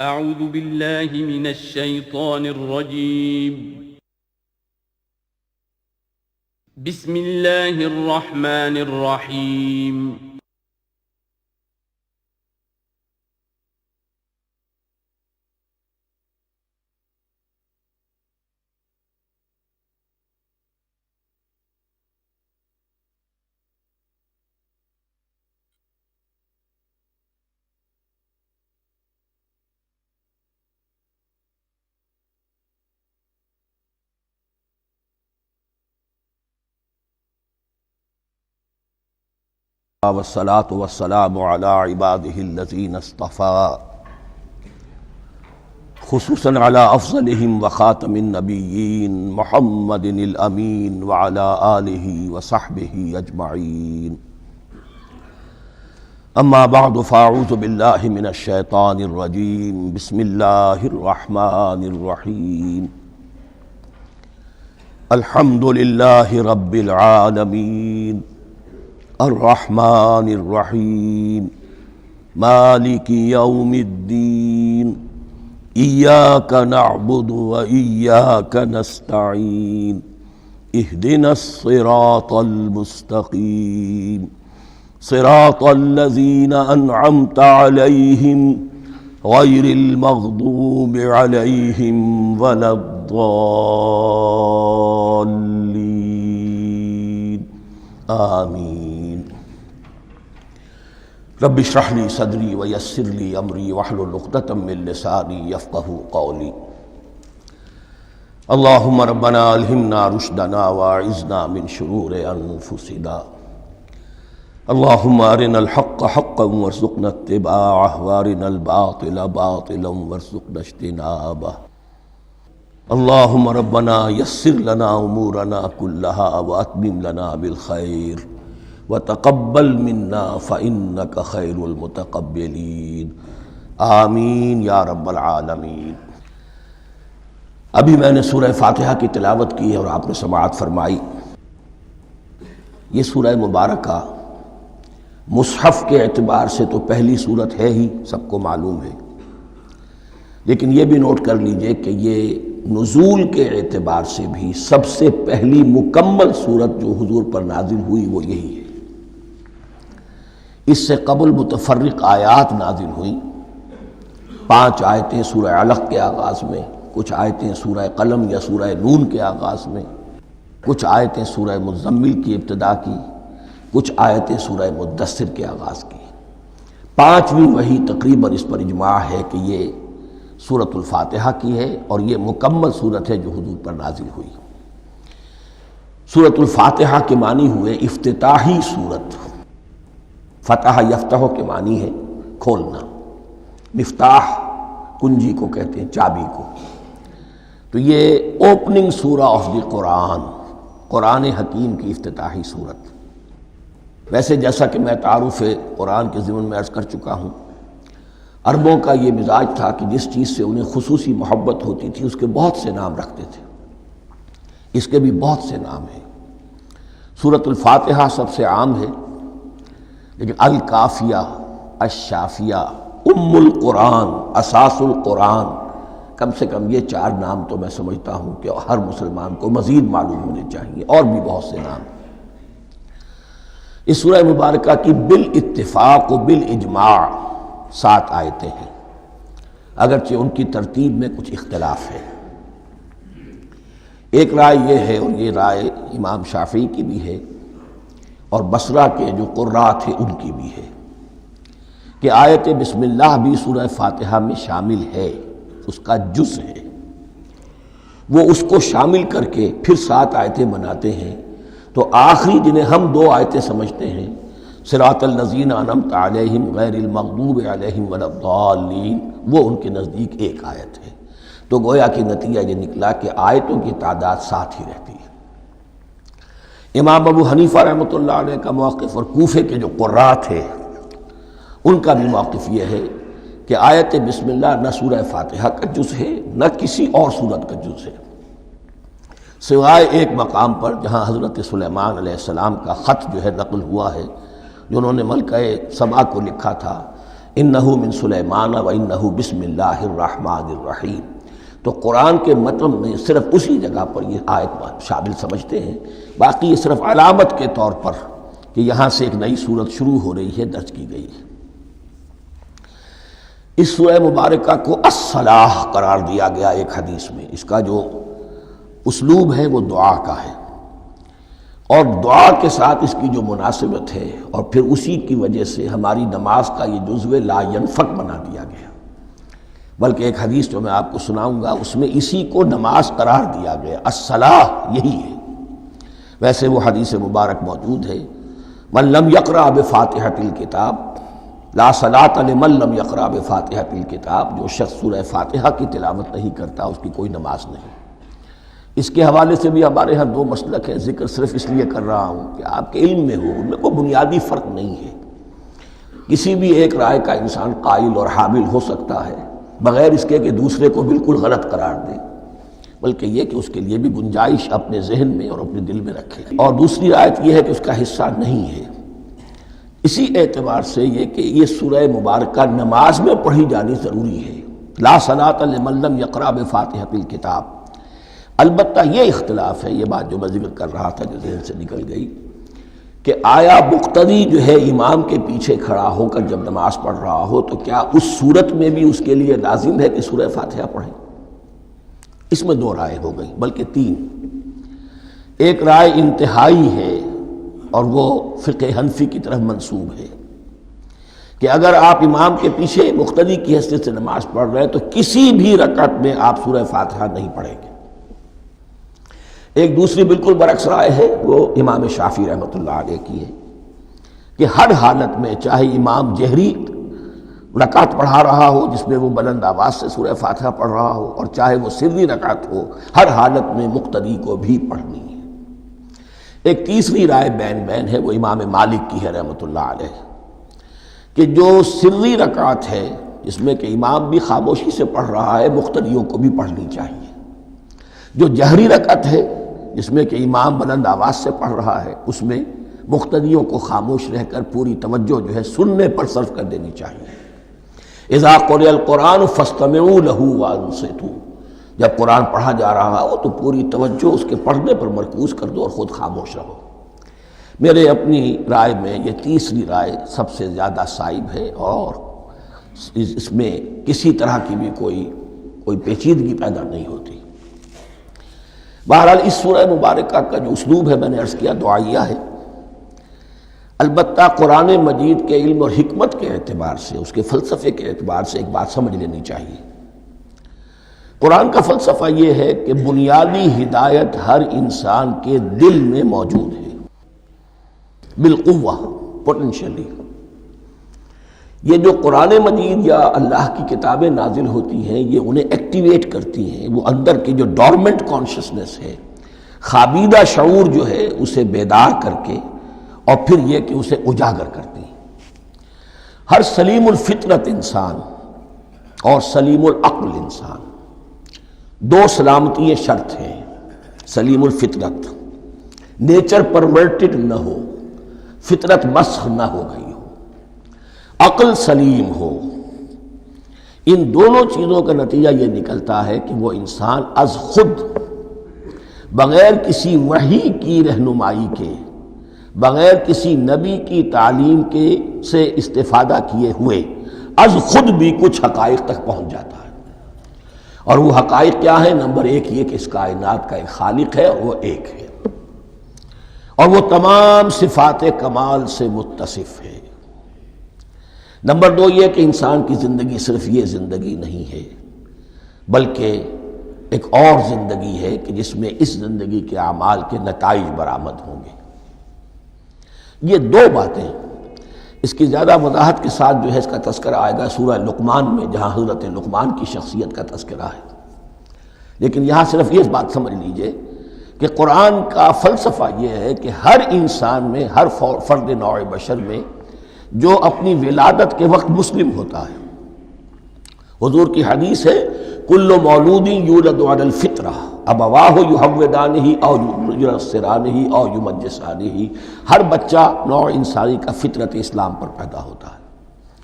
اعوذ باللہ من الشیطان الرجیم بسم اللہ الرحمن الرحیم والصلاة والسلام على عباده الذين اصطفى خصوصا على أفضلهم وخاتم النبيين محمد الأمين وعلى آله وصحبه أجمعين. أما بعد فأعوذ بالله من الشيطان الرجيم. بسم الله الرحمن الرحيم. الحمد لله رب العالمين الرحمن الرحيم مالك يوم الدين إياك نعبد وإياك نستعين اهدنا الصراط المستقيم صراط الذين أنعمت عليهم غير المغضوب عليهم ولا الضالين آمين. رب اشرح لي صدري ويسر لي امري واحلل عقدة من لساني يفقهوا قولي. اللهم ربنا الهمنا رشدنا واعذنا من شرور انفسنا. اللهم ارنا الحق حقا وارزقنا اتباعه وارنا الباطل باطلا وارزقنا اجتنابه. اللهم ربنا يسر لنا امورنا كلها واتمم لنا بالخير وتقبل منا فإنك خير المتقبلين. آمین یا رب العالمین. ابھی میں نے سورہ فاتحہ کی تلاوت کی اور آپ نے سماعت فرمائی. یہ سورہ مبارکہ مصحف کے اعتبار سے تو پہلی صورت ہے ہی، سب کو معلوم ہے، لیکن یہ بھی نوٹ کر لیجئے کہ یہ نزول کے اعتبار سے بھی سب سے پہلی مکمل صورت جو حضور پر نازل ہوئی وہ یہی ہے. اس سے قبل متفرق آیات نازل ہوئیں، 5 آیتیں سورہ علق کے آغاز میں، کچھ آیتیں سورہ قلم یا سورہ نون کے آغاز میں، کچھ آیتیں سورہ مزمل کی ابتدا کی، کچھ آیتیں سورہ مدثر کے آغاز کی. 5ویں وحی تقریباً اس پر اجماع ہے کہ یہ سورۃ الفاتحہ کی ہے اور یہ مکمل سورت ہے جو حضور پر نازل ہوئی. سورۃ الفاتحہ کے معنی ہوئے افتتاحی سورت. فتح یفتح کے معنی ہے کھولنا، مفتاح کنجی کو کہتے ہیں، چابی کو. تو یہ اوپننگ سورہ آف دی قرآن، قرآن حکیم کی افتتاحی صورت. ویسے جیسا کہ میں تعارف قرآن کے ضمن میں عرض کر چکا ہوں، عربوں کا یہ مزاج تھا کہ جس چیز سے انہیں خصوصی محبت ہوتی تھی اس کے بہت سے نام رکھتے تھے. اس کے بھی بہت سے نام ہیں. سورۃ الفاتحہ سب سے عام ہے، لیکن الکافیہ، الشافیہ، ام القرآن، اساس القرآن، کم سے کم یہ 4 نام تو میں سمجھتا ہوں کہ ہر مسلمان کو مزید معلوم ہونے چاہیے، اور بھی بہت سے نام. اس سورہ مبارکہ کی بالاتفاق و بالاجماع 7 آیتیں ہیں، اگرچہ ان کی ترتیب میں کچھ اختلاف ہے. ایک رائے یہ ہے، اور یہ رائے امام شافعی کی بھی ہے اور بصرہ کے جو قراء تھے ان کی بھی ہے، کہ آیت بسم اللہ بھی سورہ فاتحہ میں شامل ہے، اس کا جز ہے. وہ اس کو شامل کر کے پھر 7 آیتیں بناتے ہیں. تو آخری جنہیں ہم 2 آیتیں سمجھتے ہیں، صراط الذین انعمت علیہم غیر المغضوب علیہم ولا الضالین، وہ ان کے نزدیک ایک آیت ہے. تو گویا کہ نتیجہ یہ نکلا کہ آیتوں کی تعداد 7 ہی رہتی ہے. امام ابو حنیفہ رحمۃ اللہ علیہ کا موقف اور کوفے کے جو قراء تھے ان کا بھی موقف یہ ہے کہ آیت بسم اللہ نہ سورہ فاتحہ کا جز ہے نہ کسی اور سورت کا جز ہے، سوائے ایک مقام پر جہاں حضرت سلیمان علیہ السلام کا خط جو ہے نقل ہوا ہے، جو انہوں نے ملکہ سبا کو لکھا تھا انہو من سلیمان و انہو بسم اللہ الرحمن الرحیم. تو قرآن کے متن میں صرف اسی جگہ پر یہ آیت شامل سمجھتے ہیں، باقی یہ صرف علامت کے طور پر کہ یہاں سے ایک نئی سورت شروع ہو رہی ہے درج کی گئی ہے. اس سورہ مبارکہ کو الصلاح قرار دیا گیا ایک حدیث میں. اس کا جو اسلوب ہے وہ دعا کا ہے، اور دعا کے ساتھ اس کی جو مناسبت ہے، اور پھر اسی کی وجہ سے ہماری نماز کا یہ جزو لا ینفک بنا دیا گیا. بلکہ ایک حدیث جو میں آپ کو سناؤں گا اس میں اسی کو نماز قرار دیا گیا، الصلاح یہی ہے. ویسے وہ حدیث مبارک موجود ہے، من لم یقرأ بفاتحۃ الکتاب لا صلاۃ لمن لم یقرأ بفاتحۃ الکتاب. جو شخص سورہ فاتحہ کی تلاوت نہیں کرتا اس کی کوئی نماز نہیں. اس کے حوالے سے بھی ہمارے ہاں دو مسلک ہیں، ذکر صرف اس لیے کر رہا ہوں کہ آپ کے علم میں ہو، ان میں کوئی بنیادی فرق نہیں ہے. کسی بھی ایک رائے کا انسان قائل اور حامل ہو سکتا ہے بغیر اس کے کہ دوسرے کو بالکل غلط قرار دے، بلکہ یہ کہ اس کے لیے بھی گنجائش اپنے ذہن میں اور اپنے دل میں رکھے. اور دوسری رائے یہ ہے کہ اس کا حصہ نہیں ہے. اسی اعتبار سے یہ کہ یہ سورہ مبارکہ نماز میں پڑھی جانی ضروری ہے، لا صلاۃ لمن لم یقرأ بفاتحۃ الکتاب. البتہ یہ اختلاف ہے، یہ بات جو میں ذکر کر رہا تھا جو ذہن سے نکل گئی، کہ آیا مقتدی جو ہے امام کے پیچھے کھڑا ہو کر جب نماز پڑھ رہا ہو تو کیا اس صورت میں بھی اس کے لیے لازم ہے کہ سورہ فاتحہ پڑھیں؟ اس میں دو رائے ہو گئی، بلکہ تین. ایک رائے انتہائی ہے اور وہ فقہ حنفی کی طرف منسوب ہے کہ اگر آپ امام کے پیچھے مقتدی کی حیثیت سے نماز پڑھ رہے ہیں تو کسی بھی رکعت میں آپ سورہ فاتحہ نہیں پڑھیں گے. ایک دوسری بالکل برعکس رائے ہے، وہ امام شافعی رحمۃ اللہ علیہ کی ہے کہ ہر حالت میں چاہے امام جہری رکعت پڑھا رہا ہو جس میں وہ بلند آواز سے سورہ فاتحہ پڑھ رہا ہو، اور چاہے وہ سری رکعت ہو، ہر حالت میں مقتدی کو بھی پڑھنی ہے. ایک تیسری رائے بین بین ہے، وہ امام مالک کی ہے رحمۃ اللہ علیہ، کہ جو سری رکعت ہے جس میں کہ امام بھی خاموشی سے پڑھ رہا ہے مقتدیوں کو بھی پڑھنی چاہیے. جو جہری رکعت ہے جس میں کہ امام بلند آواز سے پڑھ رہا ہے اس میں مقتدیوں کو خاموش رہ کر پوری توجہ جو ہے سننے پر صرف کر دینی چاہیے. اذا قرئ القرآن فاستمعوا له وانصتوا. جب قرآن پڑھا جا رہا ہو تو پوری توجہ اس کے پڑھنے پر مرکوز کر دو اور خود خاموش رہو. میرے اپنی رائے میں یہ تیسری رائے سب سے زیادہ صائب ہے، اور اس میں کسی طرح کی بھی کوئی پیچیدگی پیدا نہیں ہوتی. بہرحال اس سورہ مبارکہ کا جو اسلوب ہے میں نے عرض کیا دعائیہ ہے. البتہ قرآن مجید کے علم اور حکمت کے اعتبار سے، اس کے فلسفے کے اعتبار سے ایک بات سمجھ لینی چاہیے. قرآن کا فلسفہ یہ ہے کہ بنیادی ہدایت ہر انسان کے دل میں موجود ہے بالقوہ، پوٹینشلی. یہ جو قرآن مجید یا اللہ کی کتابیں نازل ہوتی ہیں یہ انہیں ایکٹیویٹ کرتی ہیں، وہ اندر کی جو ڈورمنٹ کانشسنس ہے، خابیدہ شعور جو ہے اسے بیدار کر کے، اور پھر یہ کہ اسے اجاگر کرتی ہیں. ہر سلیم الفطرت انسان اور سلیم العقل انسان، دو سلامتی شرط ہیں. سلیم الفطرت، نیچر پرورٹڈ نہ ہو، فطرت مسخ نہ ہو گئی ہو، عقل سلیم ہو. ان دونوں چیزوں کا نتیجہ یہ نکلتا ہے کہ وہ انسان از خود بغیر کسی وحی کی رہنمائی کے، بغیر کسی نبی کی تعلیم کے سے استفادہ کیے ہوئے از خود بھی کچھ حقائق تک پہنچ جاتا ہے. اور وہ حقائق کیا ہیں؟ نمبر ایک یہ کہ اس کائنات کا ایک خالق ہے اور وہ ایک ہے، اور وہ تمام صفات کمال سے متصف ہے. نمبر دو یہ کہ انسان کی زندگی صرف یہ زندگی نہیں ہے بلکہ ایک اور زندگی ہے کہ جس میں اس زندگی کے اعمال کے نتائج برآمد ہوں گے. یہ دو باتیں، اس کی زیادہ وضاحت کے ساتھ جو ہے اس کا تذکرہ آئے گا سورہ لقمان میں، جہاں حضرت لقمان کی شخصیت کا تذکرہ ہے. لیکن یہاں صرف یہ بات سمجھ لیجئے کہ قرآن کا فلسفہ یہ ہے کہ ہر انسان میں، ہر فرد نوع بشر میں جو اپنی ولادت کے وقت مسلم ہوتا ہے. حضور کی حدیث ہے کل مولود یولد علی الفطرہ ابواہ یحودانہ او ینصرانہ او یمجسانہ. ہر بچہ نوع انسانی کا فطرت اسلام پر پیدا ہوتا ہے.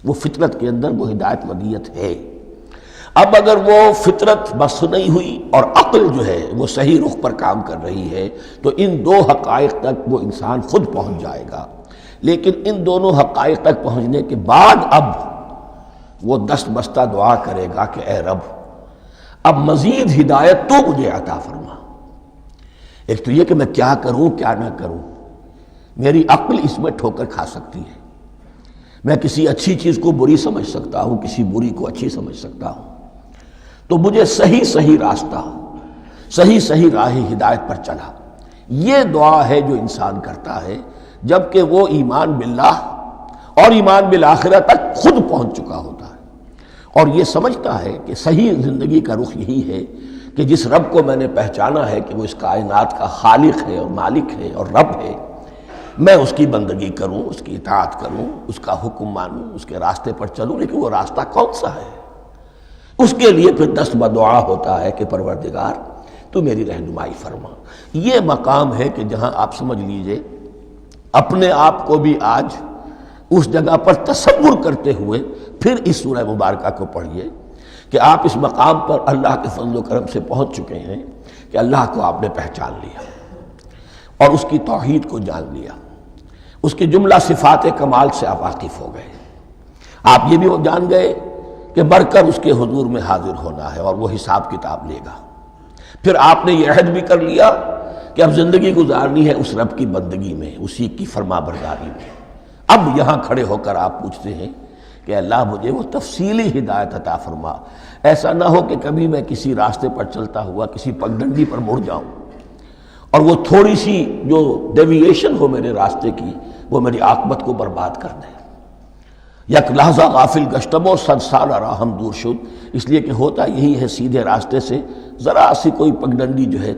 وہ فطرت کے اندر وہ ہدایت ودیت ہے۔ اب اگر وہ فطرت بس نہیں ہوئی اور عقل جو ہے وہ صحیح رخ پر کام کر رہی ہے تو ان دو حقائق تک وہ انسان خود پہنچ جائے گا۔ لیکن ان دونوں حقائق تک پہنچنے کے بعد اب وہ دست بستہ دعا کرے گا کہ اے رب اب مزید ہدایت تو مجھے عطا فرما۔ ایک تو یہ کہ میں کیا کروں کیا نہ کروں، میری عقل اس میں ٹھوکر کھا سکتی ہے، میں کسی اچھی چیز کو بری سمجھ سکتا ہوں، کسی بری کو اچھی سمجھ سکتا ہوں، تو مجھے صحیح راستہ، صحیح راہ ہدایت پر چلا۔ یہ دعا ہے جو انسان کرتا ہے جبکہ وہ ایمان باللہ اور ایمان بالآخرہ تک خود پہنچ چکا ہوتا ہے، اور یہ سمجھتا ہے کہ صحیح زندگی کا رخ یہی ہے کہ جس رب کو میں نے پہچانا ہے کہ وہ اس کائنات کا خالق ہے اور مالک ہے اور رب ہے، میں اس کی بندگی کروں، اس کی اطاعت کروں، اس کا حکم مانوں، اس کے راستے پر چلوں۔ لیکن وہ راستہ کون سا ہے؟ اس کے لیے پھر دست بدعا ہوتا ہے کہ پروردگار تو میری رہنمائی فرما۔ یہ مقام ہے کہ جہاں آپ سمجھ لیجئے اپنے آپ کو بھی آج اس جگہ پر تصور کرتے ہوئے پھر اس سورہ مبارکہ کو پڑھیے کہ آپ اس مقام پر اللہ کے فضل و کرم سے پہنچ چکے ہیں کہ اللہ کو آپ نے پہچان لیا اور اس کی توحید کو جان لیا، اس کی جملہ صفات کمال سے آپ واقف ہو گئے۔ آپ یہ بھی جان گئے کہ بڑھ کر اس کے حضور میں حاضر ہونا ہے اور وہ حساب کتاب لے گا۔ پھر آپ نے یہ عہد بھی کر لیا کہ اب زندگی گزارنی ہے اس رب کی بندگی میں، اسی کی فرما برداری میں۔ اب یہاں کھڑے ہو کر آپ پوچھتے ہیں کہ اللہ مجھے وہ تفصیلی ہدایت عطا فرما، ایسا نہ ہو کہ کبھی میں کسی راستے پر چلتا ہوا کسی پگڈنڈی پر مڑ جاؤں اور وہ تھوڑی سی جو ڈیوییشن ہو میرے راستے کی وہ میری عاقبت کو برباد کر دے۔ یک لحظہ غافل گشتم و صد سال راہم دور شد، اس لیے کہ ہوتا یہی ہے سیدھے راستے سے ذرا سی کوئی پگڈنڈی جو ہے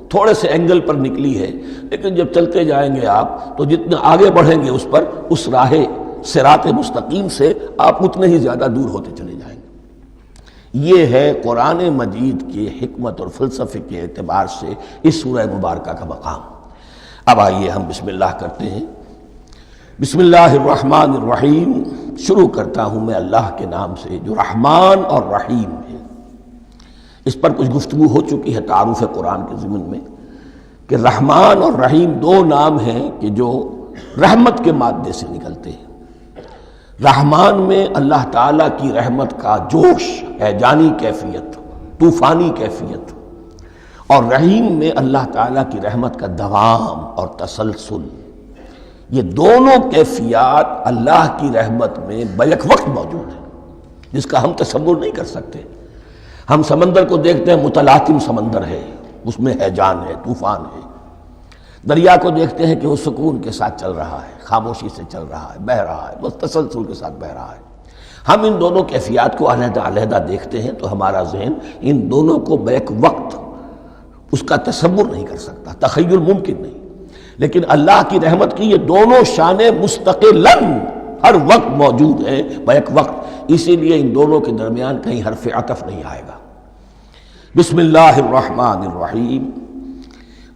تھوڑے سے اینگل پر نکلی ہے، لیکن جب چلتے جائیں گے آپ تو جتنے آگے بڑھیں گے اس پر، اس راہ صراط مستقیم سے آپ اتنے ہی زیادہ دور ہوتے چلے جائیں گے۔ یہ ہے قرآن مجید کی حکمت اور فلسفے کے اعتبار سے اس سورہ مبارکہ کا مقام۔ اب آئیے ہم بسم اللہ کرتے ہیں۔ بسم اللہ الرحمن الرحیم، شروع کرتا ہوں میں اللہ کے نام سے جو رحمان اور رحیم ہے۔ اس پر کچھ گفتگو ہو چکی ہے تعارف قرآن کے ضمن میں کہ رحمان اور رحیم دو نام ہیں کہ جو رحمت کے مادے سے نکلتے ہیں۔ رحمان میں اللہ تعالیٰ کی رحمت کا جوش ہے، جانی کیفیت، طوفانی کیفیت، اور رحیم میں اللہ تعالیٰ کی رحمت کا دوام اور تسلسل۔ یہ دونوں کیفیات اللہ کی رحمت میں بیک وقت موجود ہیں، جس کا ہم تصور نہیں کر سکتے۔ ہم سمندر کو دیکھتے ہیں، متلاطم سمندر ہے، اس میں ہیجان ہے، طوفان ہے۔ دریا کو دیکھتے ہیں کہ وہ سکون کے ساتھ چل رہا ہے، خاموشی سے چل رہا ہے، بہہ رہا ہے، بس تسلسل کے ساتھ بہہ رہا ہے۔ ہم ان دونوں کیفیات کو علیحدہ علیحدہ دیکھتے ہیں تو ہمارا ذہن ان دونوں کو بیک وقت اس کا تصور نہیں کر سکتا، تخیل ممکن نہیں۔ لیکن اللہ کی رحمت کی یہ دونوں شانیں مستقلاً ہر وقت موجود ہیں، بیک وقت، اسی لیے ان دونوں کے درمیان کہیں حرف عطف نہیں آئے گا۔ بسم اللہ الرحمن الرحیم،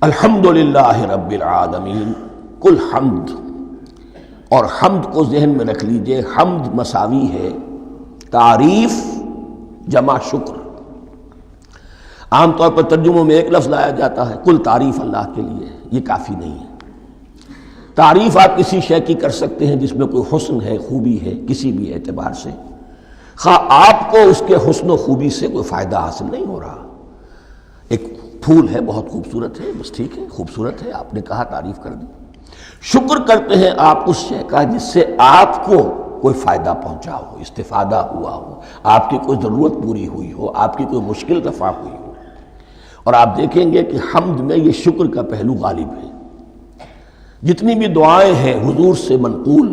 الحمدللہ رب العالمین۔ کل حمد، اور حمد کو ذہن میں رکھ لیجئے، حمد مساوی ہے تعریف جمع شکر۔ عام طور پر ترجموں میں ایک لفظ لایا جاتا ہے، کل تعریف اللہ کے لیے، یہ کافی نہیں ہے۔ تعریف آپ کسی شے کی کر سکتے ہیں جس میں کوئی حسن ہے، خوبی ہے، کسی بھی اعتبار سے، خواہ آپ کو اس کے حسن و خوبی سے کوئی فائدہ حاصل نہیں ہو رہا۔ ایک پھول ہے، بہت خوبصورت ہے، بس ٹھیک ہے، خوبصورت ہے، آپ نے کہا، تعریف کر دی۔ شکر کرتے ہیں آپ اس شے کا جس سے آپ کو کوئی فائدہ پہنچا ہو، استفادہ ہوا ہو، آپ کی کوئی ضرورت پوری ہوئی ہو، آپ کی کوئی مشکل رفع ہوئی ہو۔ اور آپ دیکھیں گے کہ حمد میں یہ شکر کا پہلو غالب ہے۔ جتنی بھی دعائیں ہیں حضور سے منقول،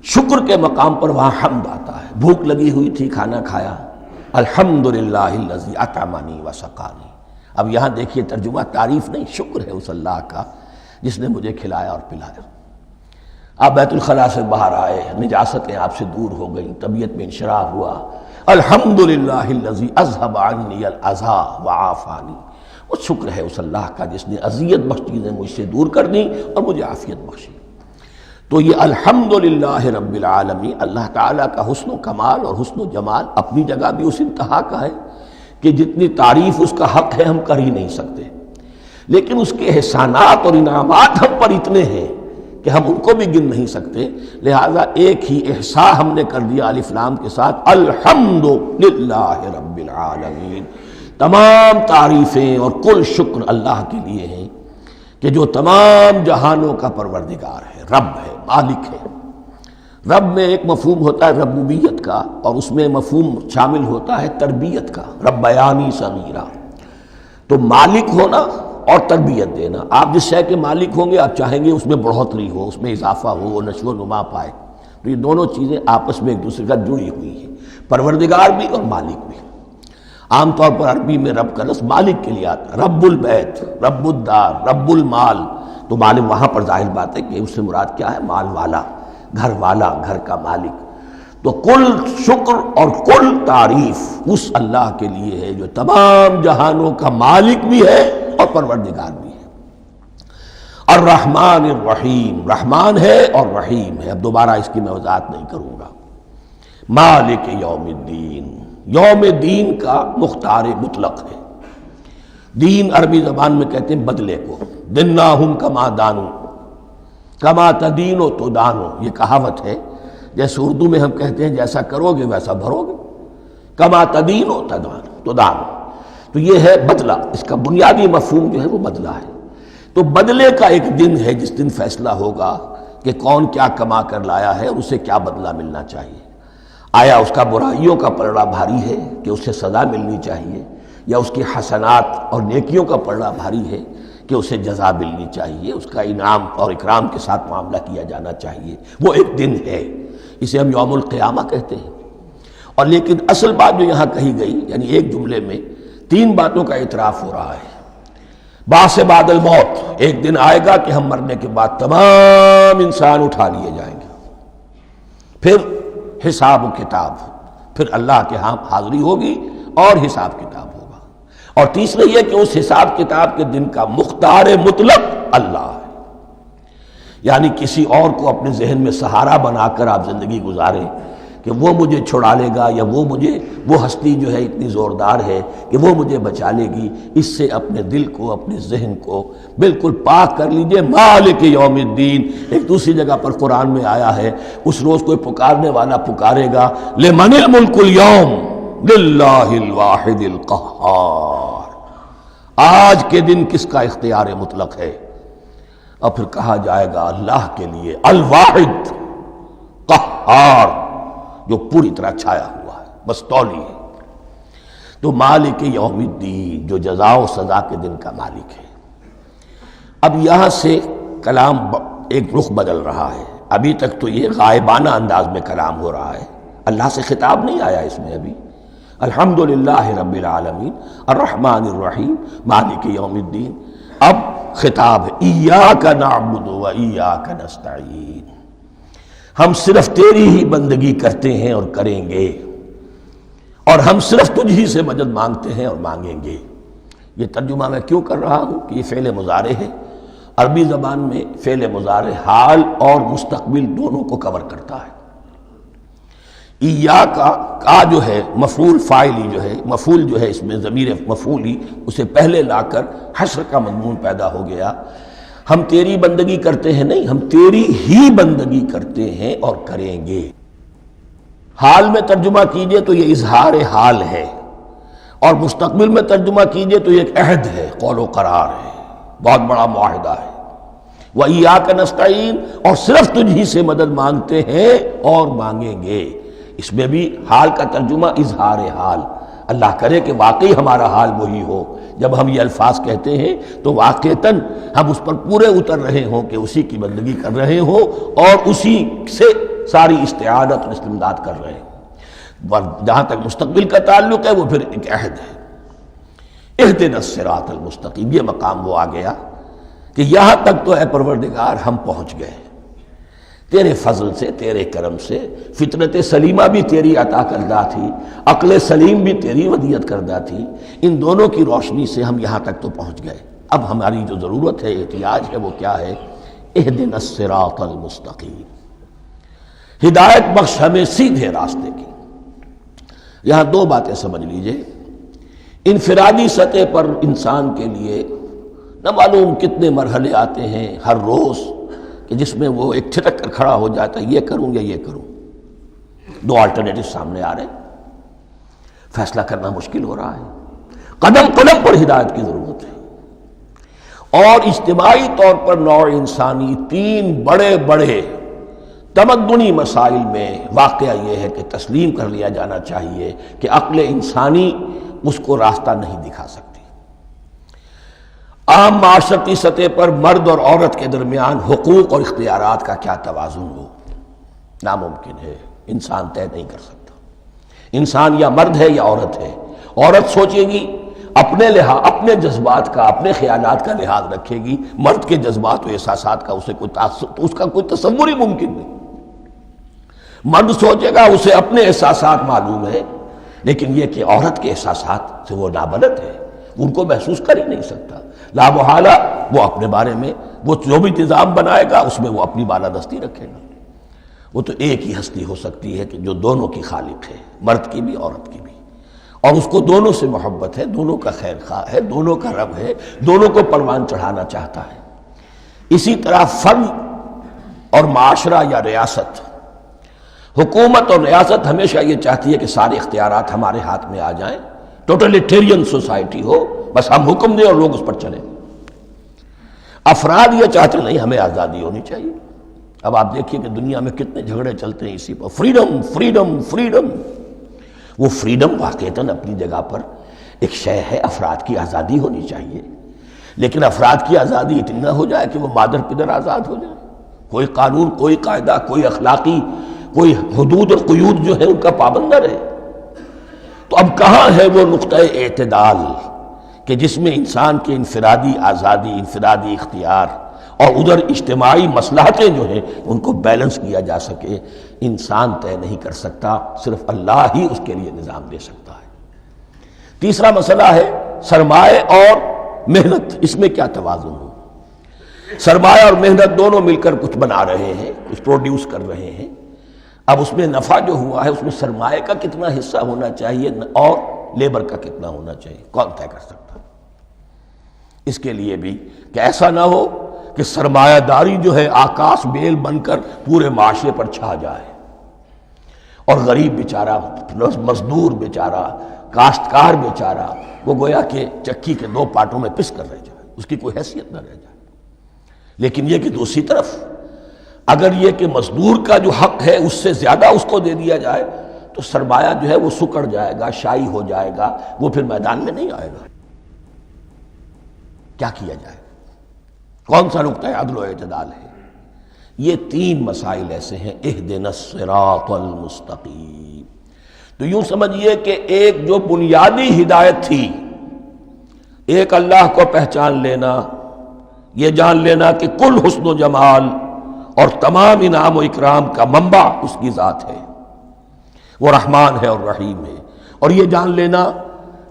شکر کے مقام پر وہاں حمد آتا ہے۔ بھوک لگی ہوئی تھی، کھانا کھایا، الحمدللہ الذی اطعمنی وسقانی۔ اب یہاں دیکھیے ترجمہ تعریف نہیں، شکر ہے اس اللہ کا جس نے مجھے کھلایا اور پلایا۔ آپ بیت الخلاء سے باہر آئے، نجاستیں آپ سے دور ہو گئیں، طبیعت میں انشراح ہوا، الحمدللہ الذی اذھب عنی الاذی وعافانی۔ وہ شکر ہے اس اللہ کا جس نے اذیت بخش چیزیں مجھ سے دور کر دیں اور مجھے عافیت بخشی۔ تو یہ الحمدللہ رب العالمین، اللہ تعالیٰ کا حسن و کمال اور حسن و جمال اپنی جگہ بھی اس انتہا کا ہے کہ جتنی تعریف اس کا حق ہے ہم کر ہی نہیں سکتے، لیکن اس کے احسانات اور انعامات ہم پر اتنے ہیں کہ ہم ان کو بھی گن نہیں سکتے، لہذا ایک ہی احصاء ہم نے کر دیا الف لام کے ساتھ، الحمدللہ رب العالمین، تمام تعریفیں اور کل شکر اللہ کے لیے ہیں کہ جو تمام جہانوں کا پروردگار ہے، رب ہے، مالک ہے۔ رب میں ایک مفہوم ہوتا ہے ربوبیت کا، اور اس میں مفہوم شامل ہوتا ہے تربیت کا، ربیانی صغیرہ۔ تو مالک ہونا اور تربیت دینا، آپ جس شے کے مالک ہوں گے آپ چاہیں گے اس میں بڑھوتری ہو، اس میں اضافہ ہو، وہ نشو و نما پائے، تو یہ دونوں چیزیں آپس میں ایک دوسرے کا جڑی ہوئی ہیں، پروردگار بھی اور مالک بھی۔ عام طور پر عربی میں رب کا لفظ مالک کے لیے آتا ہے، رب البیت، رب الدار، رب المال، تو مالک وہاں پر ظاہر بات ہے کہ اس سے مراد کیا ہے، مال والا، گھر والا، گھر کا مالک۔ تو کل شکر اور کل تعریف اس اللہ کے لیے ہے جو تمام جہانوں کا مالک بھی ہے اور پروردگار بھی ہے۔ الرحمن الرحیم، رحمان ہے اور رحیم ہے، اب دوبارہ اس کی میں وضاحت نہیں کروں گا۔ مالک یوم الدین، یوم دین کا مختار مطلق ہے۔ دین عربی زبان میں کہتے ہیں بدلے کو، دناہم کما دانو، کما تدینو تو دانو، یہ کہاوت ہے، جیسے اردو میں ہم کہتے ہیں جیسا کرو گے ویسا بھرو گے، کما تدینو تو دانو، تو یہ ہے بدلہ، اس کا بنیادی مفہوم جو ہے وہ بدلہ ہے۔ تو بدلے کا ایک دن ہے جس دن فیصلہ ہوگا کہ کون کیا کما کر لایا ہے اور اسے کیا بدلہ ملنا چاہیے۔ آیا اس کا برائیوں کا پلڑا بھاری ہے کہ اسے سزا ملنی چاہیے، یا اس کی حسنات اور نیکیوں کا پلڑا بھاری ہے کہ اسے جزا ملنی چاہیے، اس کا انعام اور اکرام کے ساتھ معاملہ کیا جانا چاہیے، وہ ایک دن ہے، اسے ہم یوم القیامہ کہتے ہیں۔ اور لیکن اصل بات جو یہاں کہی گئی، یعنی ایک جملے میں تین باتوں کا اعتراف ہو رہا ہے۔ بعث بعد الموت، ایک دن آئے گا کہ ہم مرنے کے بعد تمام انسان اٹھا لیے جائیں گے، پھر حساب و کتاب، پھر اللہ کے ہاں حاضری ہوگی اور حساب کتاب ہوگا، اور تیسرا یہ کہ اس حساب کتاب کے دن کا مختار مطلق اللہ ہے، یعنی کسی اور کو اپنے ذہن میں سہارا بنا کر آپ زندگی گزاریں کہ وہ مجھے چھڑا لے گا، یا وہ ہستی جو ہے اتنی زوردار ہے کہ وہ مجھے بچا لے گی، اس سے اپنے دل کو، اپنے ذہن کو بالکل پاک کر لیجئے۔ مالک یوم الدین، ایک دوسری جگہ پر قرآن میں آیا ہے، اس روز کوئی پکارنے والا پکارے گا، لمن الملک اليوم للہ الواحد القہار، آج کے دن کس کا اختیار مطلق ہے؟ اور پھر کہا جائے گا اللہ کے لیے، الواحد قہار، جو پوری طرح چھایا ہوا ہے، مستولی ہے۔ تو مالک یوم الدین، جو جزا و سزا کے دن کا مالک ہے۔ اب یہاں سے کلام ایک رخ بدل رہا ہے، ابھی تک تو یہ غائبانہ انداز میں کلام ہو رہا ہے، اللہ سے خطاب نہیں آیا اس میں ابھی۔ الحمدللہ رب العالمین الرحمن الرحیم مالک یوم الدین، اب خطاب ہے، ایاک نعبد و ایاک نستعین، ہم صرف تیری ہی بندگی کرتے ہیں اور کریں گے، اور ہم صرف تجھ ہی سے مدد مانگتے ہیں اور مانگیں گے۔ یہ ترجمہ میں کیوں کر رہا ہوں کہ یہ فعل مضارع ہے، عربی زبان میں فعل مضارع حال اور مستقبل دونوں کو کور کرتا ہے۔ کا جو ہے مفعول فاعلی جو ہے، مفعول جو ہے اس میں ضمیر مفعولی، اسے پہلے لا کر حشر کا مضمون پیدا ہو گیا۔ ہم تیری بندگی کرتے ہیں نہیں، ہم تیری ہی بندگی کرتے ہیں اور کریں گے۔ حال میں ترجمہ کیجئے تو یہ اظہار حال ہے، اور مستقبل میں ترجمہ کیجئے تو یہ ایک عہد ہے، قول و قرار ہے، بہت بڑا معاہدہ ہے۔ وَإِيَّاكَ نَسْتَعِينُ، اور صرف تجھ ہی سے مدد مانگتے ہیں اور مانگیں گے۔ اس میں بھی حال کا ترجمہ اظہار حال، اللہ کرے کہ واقعی ہمارا حال وہی ہو، جب ہم یہ الفاظ کہتے ہیں تو واقعتاً ہم اس پر پورے اتر رہے ہوں کہ اسی کی بندگی کر رہے ہوں اور اسی سے ساری استعانت اور استمداد کر رہے ہیں۔ جہاں تک مستقبل کا تعلق ہے وہ پھر ایک عہد ہے، اہدنا الصراط المستقیم، یہ مقام وہ آ گیا کہ یہاں تک تو اے پروردگار ہم پہنچ گئے، تیرے فضل سے، تیرے کرم سے، فطرت سلیمہ بھی تیری عطا کردہ تھی، عقل سلیم بھی تیری ودیعت کردہ تھی، ان دونوں کی روشنی سے ہم یہاں تک تو پہنچ گئے۔ اب ہماری جو ضرورت ہے، احتیاج ہے، وہ کیا ہے؟ اہدنا الصراط المستقیم، ہدایت بخش ہمیں سیدھے راستے کی۔ یہاں دو باتیں سمجھ لیجئے، انفرادی سطح پر انسان کے لیے نہ معلوم کتنے مرحلے آتے ہیں ہر روز کہ جس میں وہ ایک ٹھٹک کر کھڑا ہو جاتا ہے، یہ کروں یا یہ کروں، دو آلٹرنیٹو سامنے آ رہے ہیں، فیصلہ کرنا مشکل ہو رہا ہے، قدم قدم پر ہدایت کی ضرورت ہے۔ اور اجتماعی طور پر نوع انسانی تین بڑے بڑے تمدنی مسائل میں واقعہ یہ ہے کہ تسلیم کر لیا جانا چاہیے کہ عقل انسانی اس کو راستہ نہیں دکھا سکتی۔ عام معاشرتی سطح پر مرد اور عورت کے درمیان حقوق اور اختیارات کا کیا توازن ہو، ناممکن ہے، انسان طے نہیں کر سکتا۔ انسان یا مرد ہے یا عورت ہے، عورت سوچے گی اپنے لحاظ، اپنے جذبات کا، اپنے خیالات کا لحاظ رکھے گی، مرد کے جذبات و احساسات کا اس کا کوئی تصور ہی ممکن نہیں۔ مرد سوچے گا اسے اپنے احساسات معلوم ہے، لیکن یہ کہ عورت کے احساسات سے وہ نابلد ہے، ان کو محسوس کر ہی نہیں سکتا، لا محالہ وہ اپنے بارے میں وہ جو بھی نظام بنائے گا اس میں وہ اپنی بالادستی رکھے گا۔ وہ تو ایک ہی ہستی ہو سکتی ہے کہ جو دونوں کی خالق ہے، مرد کی بھی عورت کی بھی، اور اس کو دونوں سے محبت ہے، دونوں کا خیر خواہ ہے، دونوں کا رب ہے، دونوں کو پروان چڑھانا چاہتا ہے۔ اسی طرح فرد اور معاشرہ یا ریاست، حکومت اور ریاست ہمیشہ یہ چاہتی ہے کہ سارے اختیارات ہمارے ہاتھ میں آ جائیں، ٹوٹلیٹیرین سوسائٹی ہو، بس ہم حکم دیں اور لوگ اس پر چلیں۔ افراد یہ چاہتے نہیں، ہمیں آزادی ہونی چاہیے۔ اب آپ دیکھیے کہ دنیا میں کتنے جھگڑے چلتے ہیں اسی پر، فریڈم فریڈم فریڈم۔ وہ فریڈم واقعتاً اپنی جگہ پر ایک شے ہے، افراد کی آزادی ہونی چاہیے، لیکن افراد کی آزادی اتنی نہ ہو جائے کہ وہ مادر پدر آزاد ہو جائے، کوئی قانون، کوئی قاعدہ، کوئی اخلاقی، کوئی حدود اور قیود جو ہے ان کا پابند نہ رہے۔ تو اب کہاں ہے وہ نقطہ اعتدال کہ جس میں انسان کے انفرادی آزادی، انفرادی اختیار اور ادھر اجتماعی مصلحتیں جو ہیں ان کو بیلنس کیا جا سکے؟ انسان طے نہیں کر سکتا، صرف اللہ ہی اس کے لیے نظام دے سکتا ہے۔ تیسرا مسئلہ ہے سرمایہ اور محنت، اس میں کیا توازن ہو؟ سرمایہ اور محنت دونوں مل کر کچھ بنا رہے ہیں، کچھ پروڈیوس کر رہے ہیں۔ اب اس میں نفع جو ہوا ہے اس میں سرمایہ کا کتنا حصہ ہونا چاہیے اور لیبر کا کتنا ہونا چاہیے، کون طے کر سکتا؟ اس کے لیے بھی کہ ایسا نہ ہو کہ سرمایہ داری جو ہے آکاش بیل بن کر پورے معاشرے پر چھا جائے، اور غریب بیچارہ، مزدور بیچارہ، کاشتکار بیچارہ وہ گویا کہ چکی کے دو پارٹوں میں پس کر رہ جائے، اس کی کوئی حیثیت نہ رہ جائے۔ لیکن یہ کہ دوسری طرف اگر یہ کہ مزدور کا جو حق ہے اس سے زیادہ اس کو دے دیا جائے تو سرمایہ جو ہے وہ سکڑ جائے گا، شائی ہو جائے گا، وہ پھر میدان میں نہیں آئے گا۔ کیا کیا جائے؟ کون سا نقطہ عدل و اعتدال ہے؟ یہ تین مسائل ایسے ہیں، اہدنا الصراط المستقیم۔ تو یوں سمجھیے کہ ایک جو بنیادی ہدایت تھی، ایک اللہ کو پہچان لینا، یہ جان لینا کہ کل حسن و جمال اور تمام انعام و اکرام کا منبع اس کی ذات ہے، وہ رحمان ہے اور رحیم ہے، اور یہ جان لینا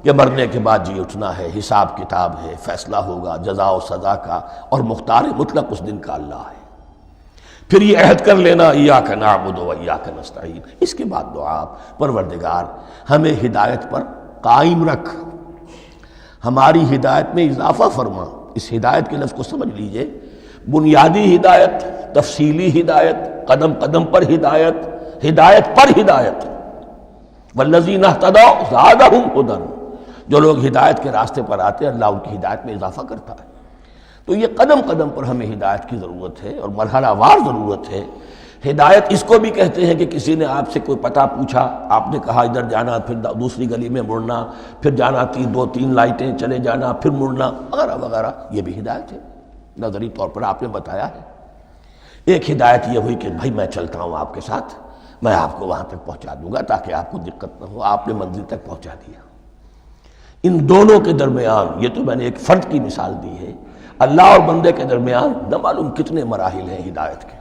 کہ مرنے کے بعد جی اٹھنا ہے، حساب کتاب ہے، فیصلہ ہوگا جزا و سزا کا، اور مختار مطلق اس دن کا اللہ ہے۔ پھر یہ عہد کر لینا ایاک نعبد و ایاک نستعین۔ اس کے بعد دعا، پروردگار ہمیں ہدایت پر قائم رکھ، ہماری ہدایت میں اضافہ فرما۔ اس ہدایت کے لفظ کو سمجھ لیجئے، بنیادی ہدایت، تفصیلی ہدایت، قدم قدم پر ہدایت، ہدایت پر ہدایت۔ والذین اہتدوا زادہم ھدی، جو لوگ ہدایت کے راستے پر آتے ہیں اللہ ان کی ہدایت میں اضافہ کرتا ہے۔ تو یہ قدم قدم پر ہمیں ہدایت کی ضرورت ہے اور مرحلہ وار ضرورت ہے۔ ہدایت اس کو بھی کہتے ہیں کہ کسی نے آپ سے کوئی پتہ پوچھا، آپ نے کہا ادھر جانا، پھر دوسری گلی میں مڑنا، پھر جانا دو تین لائٹیں چلے جانا، پھر مڑنا، وغیرہ وغیرہ، یہ بھی ہدایت ہے، نظری طور پر آپ نے بتایا ہے۔ ایک ہدایت یہ ہوئی کہ بھائی میں چلتا ہوں آپ کے ساتھ، میں آپ کو وہاں تک پہنچا دوں گا تاکہ آپ کو دقت نہ ہو، آپ نے منزل تک پہنچا دیا۔ ان دونوں کے درمیان، یہ تو میں نے ایک فرد کی مثال دی ہے، اللہ اور بندے کے درمیان نہ معلوم کتنے مراحل ہیں ہدایت کے۔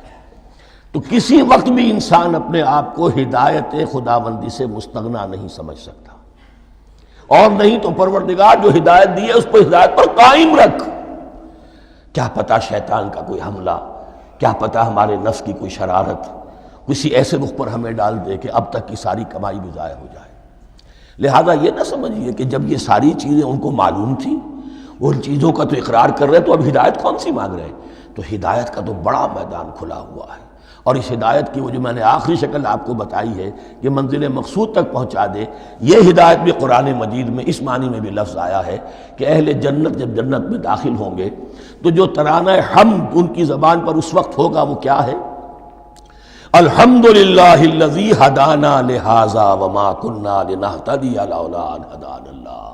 تو کسی وقت بھی انسان اپنے آپ کو ہدایت خداوندی سے مستغنا نہیں سمجھ سکتا، اور نہیں تو پروردگار جو ہدایت دی ہے اس کو ہدایت پر قائم رکھ۔ کیا پتہ شیطان کا کوئی حملہ کیا پتہ ہمارے نفس کی کوئی شرارت کسی ایسے رخ پر ہمیں ڈال دے کہ اب تک کی ساری کمائی بھی ضائع ہو جائے۔ لہذا یہ نہ سمجھیے کہ جب یہ ساری چیزیں ان کو معلوم تھیں، وہ ان چیزوں کا تو اقرار کر رہے، تو اب ہدایت کون سی مانگ رہے ہیں؟ تو ہدایت کا تو بڑا میدان کھلا ہوا ہے، اور اس ہدایت کی وہ جو میں نے آخری شکل آپ کو بتائی ہے کہ منزل مقصود تک پہنچا دے، یہ ہدایت بھی قرآن مجید میں اس معنی میں بھی لفظ آیا ہے کہ اہل جنت جب جنت میں داخل ہوں گے تو جو ترانہ حمد ان کی زبان پر اس وقت ہوگا وہ کیا ہے؟ الحمدللہ الذی ہدانا لہذا وما کننا لنہتدی لولا ان ہدانا اللہ۔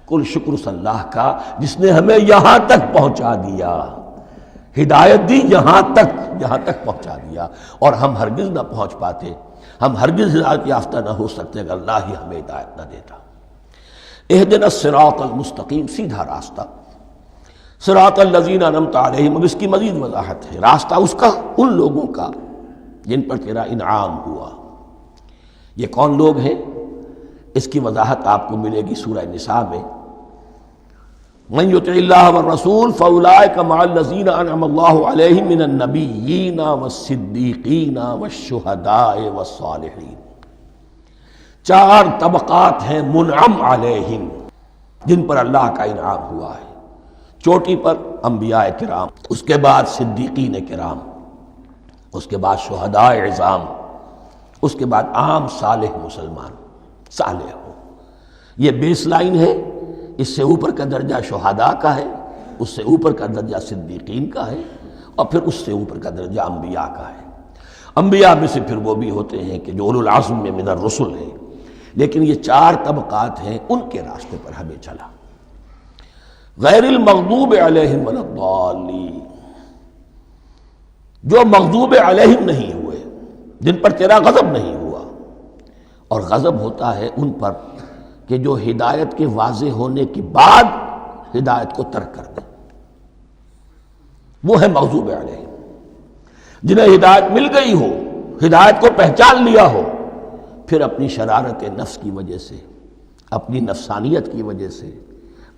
کل شکر اللہ کا جس نے ہمیں یہاں تک پہنچا دیا، ہدایت دی یہاں تک پہنچا دیا، اور ہم ہرگز نہ پہنچ پاتے، ہم ہرگز ہدایت یافتہ نہ ہو سکتے اگر اللہ ہی ہمیں ہدایت نہ دیتا۔ اہدنا الصراط المستقیم، سیدھا راستہ، صراط الذین انعمت علیہم، اب اس کی مزید وضاحت ہے، راستہ اس کا ان لوگوں کا جن پر تیرا انعام ہوا۔ یہ کون لوگ ہیں؟ اس کی وضاحت آپ کو ملے گی سورہ نساء میں، من یطع اللہ والرسول فاولئک مع الذین انعم اللہ علیہم من النبیین والصدیقین والشہداء والصالحین۔ چار طبقات ہیں منعم علیہم جن پر اللہ کا انعام ہوا ہے۔ چوٹی پر انبیاء کرام، اس کے بعد صدیقین کرام، اس کے بعد شہداء عظام، اس کے بعد عام صالح مسلمان، صالح ہو۔ یہ بیس لائن ہے، اس سے اوپر کا درجہ شہداء کا ہے، اس سے اوپر کا درجہ صدیقین کا ہے، اور پھر اس سے اوپر کا درجہ انبیاء کا ہے۔ انبیاء میں سے پھر وہ بھی ہوتے ہیں کہ جو اولو العزم میں من الرسل ہیں، لیکن یہ چار طبقات ہیں، ان کے راستے پر ہمیں چلا۔ غیر المغضوب علیہم ولا الضالین، جو مغضوب علیہم نہیں ہوئے، جن پر تیرا غضب نہیں ہوا، اور غضب ہوتا ہے ان پر کہ جو ہدایت کے واضح ہونے کے بعد ہدایت کو ترک کر دیں، وہ ہے مغضوب علیہم۔ جنہیں ہدایت مل گئی ہو، ہدایت کو پہچان لیا ہو، پھر اپنی شرارت نفس کی وجہ سے، اپنی نفسانیت کی وجہ سے،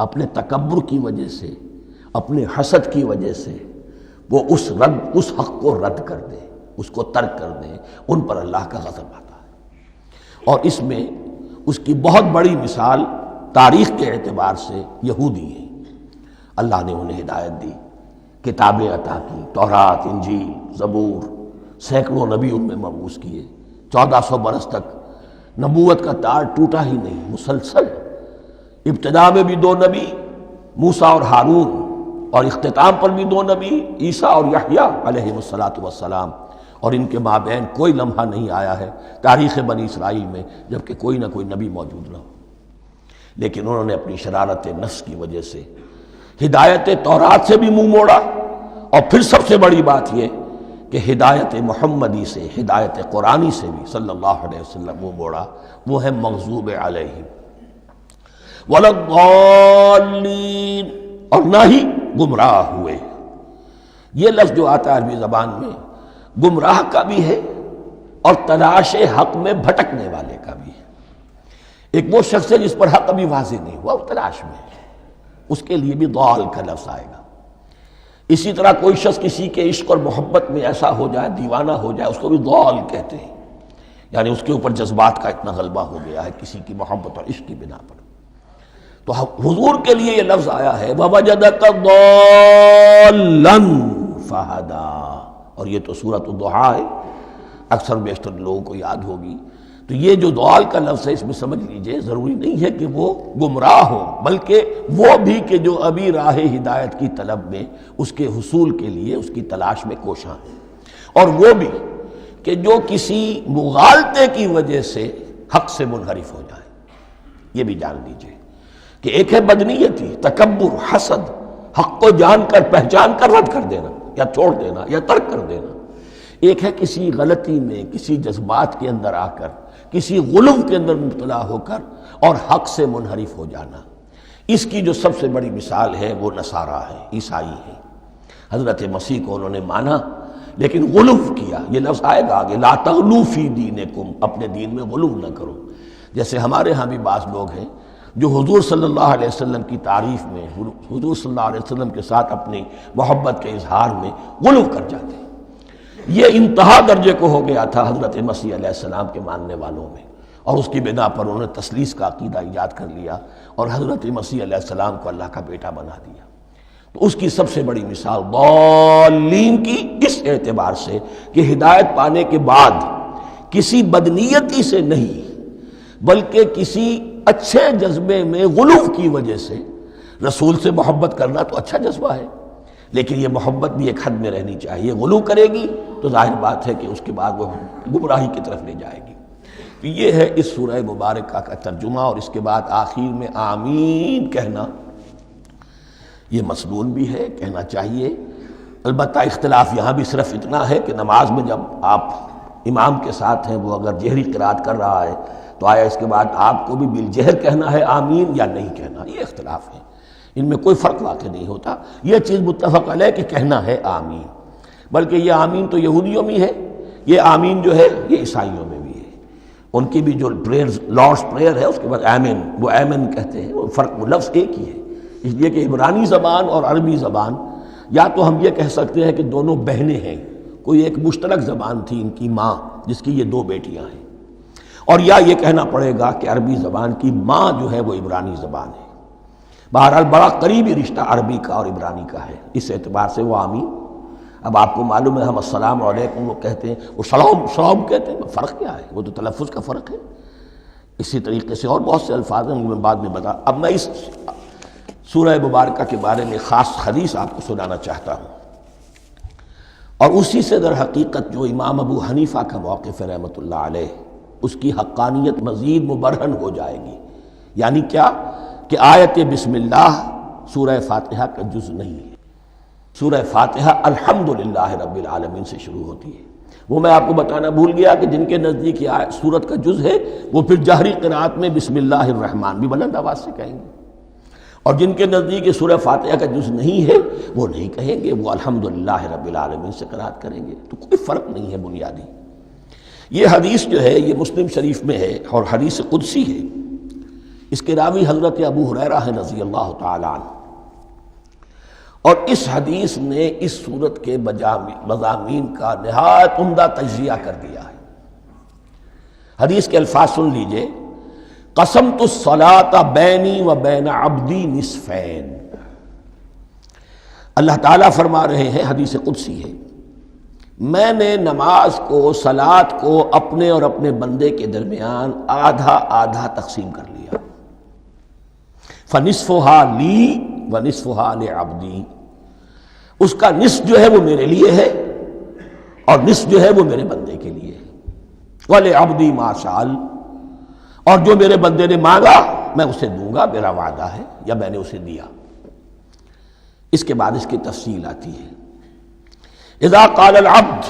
اپنے تکبر کی وجہ سے، اپنے حسد کی وجہ سے وہ اس حق کو رد کر دیں، اس کو ترک کر دیں، ان پر اللہ کا غضب آتا ہے۔ اور اس میں اس کی بہت بڑی مثال تاریخ کے اعتبار سے یہودی ہیں۔ اللہ نے انہیں ہدایت دی، کتابیں عطا کی، تورات، انجیل، زبور، سینکڑوں نبی ان میں مبعوث کیے، 1400 برس تک نبوت کا تار ٹوٹا ہی نہیں، مسلسل۔ ابتدا میں بھی 2 نبی، موسیٰ اور ہارون، اور اختتام پر بھی 2 نبی، عیسیٰ اور یحییٰ علیہم السلام، اور ان کے مابین کوئی لمحہ نہیں آیا ہے تاریخ بنی اسرائیل میں جبکہ کوئی نہ کوئی نبی موجود نہ ہو۔ لیکن انہوں نے اپنی شرارت نفس کی وجہ سے ہدایت تورات سے بھی منہ موڑا، اور پھر سب سے بڑی بات یہ کہ ہدایت محمدی سے، ہدایت قرآنی سے بھی صلی اللہ علیہ وسلم منہ موڑا، وہ ہے مغضوب علیہم ولا الضالین، اور نہ ہی گمراہ ہوئے۔ یہ لفظ جو آتا ہے عربی زبان میں گمراہ کا بھی ہے اور تلاش حق میں بھٹکنے والے کا بھی ہے۔ ایک وہ شخص ہے جس پر حق ابھی واضح نہیں ہوا، وہ تلاش میں ہے، اس کے لیے بھی ضال کا لفظ آئے گا۔ اسی طرح کوئی شخص کسی کے عشق اور محبت میں ایسا ہو جائے، دیوانہ ہو جائے، اس کو بھی ضال کہتے ہیں، یعنی اس کے اوپر جذبات کا اتنا غلبہ ہو گیا ہے کسی کی محبت اور عشق کی بنا پر۔ تو حضور کے لیے یہ لفظ آیا ہے وَوَجَدَكَ ضَالًّا فَهَدَىٰ، اور یہ تو سورۃ الضحیٰ ہے، اکثر بیشتر لوگوں کو یاد ہوگی۔ تو یہ جو ضال کا لفظ ہے، اس میں سمجھ لیجئے ضروری نہیں ہے کہ وہ گمراہ ہو، بلکہ وہ بھی کہ جو ابھی راہ ہدایت کی طلب میں، اس کے حصول کے لیے اس کی تلاش میں کوشاں ہیں، اور وہ بھی کہ جو کسی مغالطے کی وجہ سے حق سے منحرف ہو جائے۔ یہ بھی جان لیجئے کہ ایک ہے بدنیتی، تکبر، حسد، حق کو جان کر پہچان کر رد کر دینا یا چھوڑ دینا یا ترک کر دینا۔ ایک ہے کسی غلطی میں، کسی جذبات کے اندر آ کر، کسی غلو کے اندر مبتلا ہو کر اور حق سے منحرف ہو جانا۔ اس کی جو سب سے بڑی مثال ہے وہ نصارہ ہے، عیسائی ہے۔ حضرت مسیح کو انہوں نے مانا لیکن غلو کیا، یہ لفظ آئے گا آگے، لا تغلو فی دینکم، اپنے دین میں غلو نہ کرو۔ جیسے ہمارے ہاں بھی بعض لوگ ہیں جو حضور صلی اللہ علیہ وسلم کی تعریف میں، حضور صلی اللہ علیہ وسلم کے ساتھ اپنی محبت کے اظہار میں غلو کر جاتے ہیں۔ یہ انتہا درجے کو ہو گیا تھا حضرت مسیح علیہ السلام کے ماننے والوں میں، اور اس کی بنا پر انہوں نے تثلیث کا عقیدہ ایجاد کر لیا اور حضرت مسیح علیہ السلام کو اللہ کا بیٹا بنا دیا۔ تو اس کی سب سے بڑی مثال ضالین کی اس اعتبار سے کہ ہدایت پانے کے بعد کسی بدنیتی سے نہیں بلکہ کسی اچھے جذبے میں غلو کی وجہ سے رسول سے محبت کرنا تو اچھا جذبہ ہے، لیکن یہ محبت بھی ایک حد میں رہنی چاہیے۔ غلو کرے گی تو ظاہر بات ہے کہ اس کے بعد وہ گمراہی کی طرف لے جائے گی۔ تو یہ ہے اس سورہ مبارکہ کا ترجمہ، اور اس کے بعد آخر میں آمین کہنا یہ مسنون بھی ہے، کہنا چاہیے۔ البتہ اختلاف یہاں بھی صرف اتنا ہے کہ نماز میں جب آپ امام کے ساتھ ہیں، وہ اگر جہری قرات کر رہا ہے تو آیا اس کے بعد آپ کو بھی بالجہر کہنا ہے آمین یا نہیں کہنا، یہ اختلاف ہے، ان میں کوئی فرق واقع نہیں ہوتا۔ یہ چیز متفق علیہ کہ کہنا ہے آمین، بلکہ یہ آمین تو یہودیوں میں ہے، یہ آمین جو ہے یہ عیسائیوں میں بھی ہے۔ ان کی بھی جو پریئر لارڈس پریئر ہے اس کے بعد آمین، وہ آمین کہتے ہیں، وہ فرق وہ لفظ ایک ہی ہے، اس لیے کہ عبرانی زبان اور عربی زبان یا تو ہم یہ کہہ سکتے ہیں کہ دونوں بہنیں ہیں، کوئی ایک مشترک زبان تھی ان کی ماں جس کی یہ دو بیٹیاں ہیں، اور یا یہ کہنا پڑے گا کہ عربی زبان کی ماں جو ہے وہ عبرانی زبان ہے۔ بہرحال بڑا قریبی رشتہ عربی کا اور عبرانی کا ہے، اس اعتبار سے وہ آمین۔ اب آپ کو معلوم ہے ہم السلام علیکم وہ کہتے ہیں، وہ سلام کہتے ہیں، فرق کیا ہے؟ وہ تو تلفظ کا فرق ہے۔ اسی طریقے سے اور بہت سے الفاظ ہیں، میں بعد میں بتا۔ اب میں اس سورہ مبارکہ کے بارے میں خاص حدیث آپ کو سنانا چاہتا ہوں، اور اسی سے در حقیقت جو امام ابو حنیفہ کا موقف ہے رحمۃ اللہ علیہ، اس کی حقانیت مزید مبرہن ہو جائے گی۔ یعنی کیا کہ آیت بسم اللہ سورہ فاتحہ کا جز نہیں ہے۔ سورہ فاتحہ الحمدللہ رب العالمین سے شروع ہوتی ہے۔ وہ میں آپ کو بتانا بھول گیا کہ جن کے نزدیک یہ سورت کا جز ہے وہ پھر جہری قرات میں بسم اللہ الرحمن بھی بلند آواز سے کہیں گے، اور جن کے نزدیک یہ سورہ فاتحہ کا جز نہیں ہے وہ نہیں کہیں گے، وہ الحمدللہ رب العالمین سے قرات کریں گے۔ تو کوئی فرق نہیں ہے بنیادی۔ یہ حدیث جو ہے یہ مسلم شریف میں ہے اور حدیث قدسی ہے۔ اس کے راوی حضرت ابو ہریرہ ہیں رضی اللہ تعالی عنہ، اور اس حدیث نے اس سورت کے مضامین کا نہایت عمدہ تجزیہ کر دیا ہے۔ حدیث کے الفاظ سن لیجئے، قسمت الصلاۃ بینی و بین عبدی نصفین۔ اللہ تعالیٰ فرما رہے ہیں، حدیث قدسی ہے، میں نے نماز کو، صلاۃ کو اپنے اور اپنے بندے کے درمیان آدھا آدھا تقسیم کر لیا۔ فنصفها لی ونصفها لعبدی، اس کا نصف جو ہے وہ میرے لیے ہے اور نصف جو ہے وہ میرے بندے کے لیے ہے۔ وَلِعَبْدِي مَا سَأَلَ، اور جو میرے بندے نے مانگا میں اسے دوں گا، میرا وعدہ ہے یا میں نے اسے دیا۔ اس کے بعد اس کی تفصیل آتی ہے، اذا قال العبد،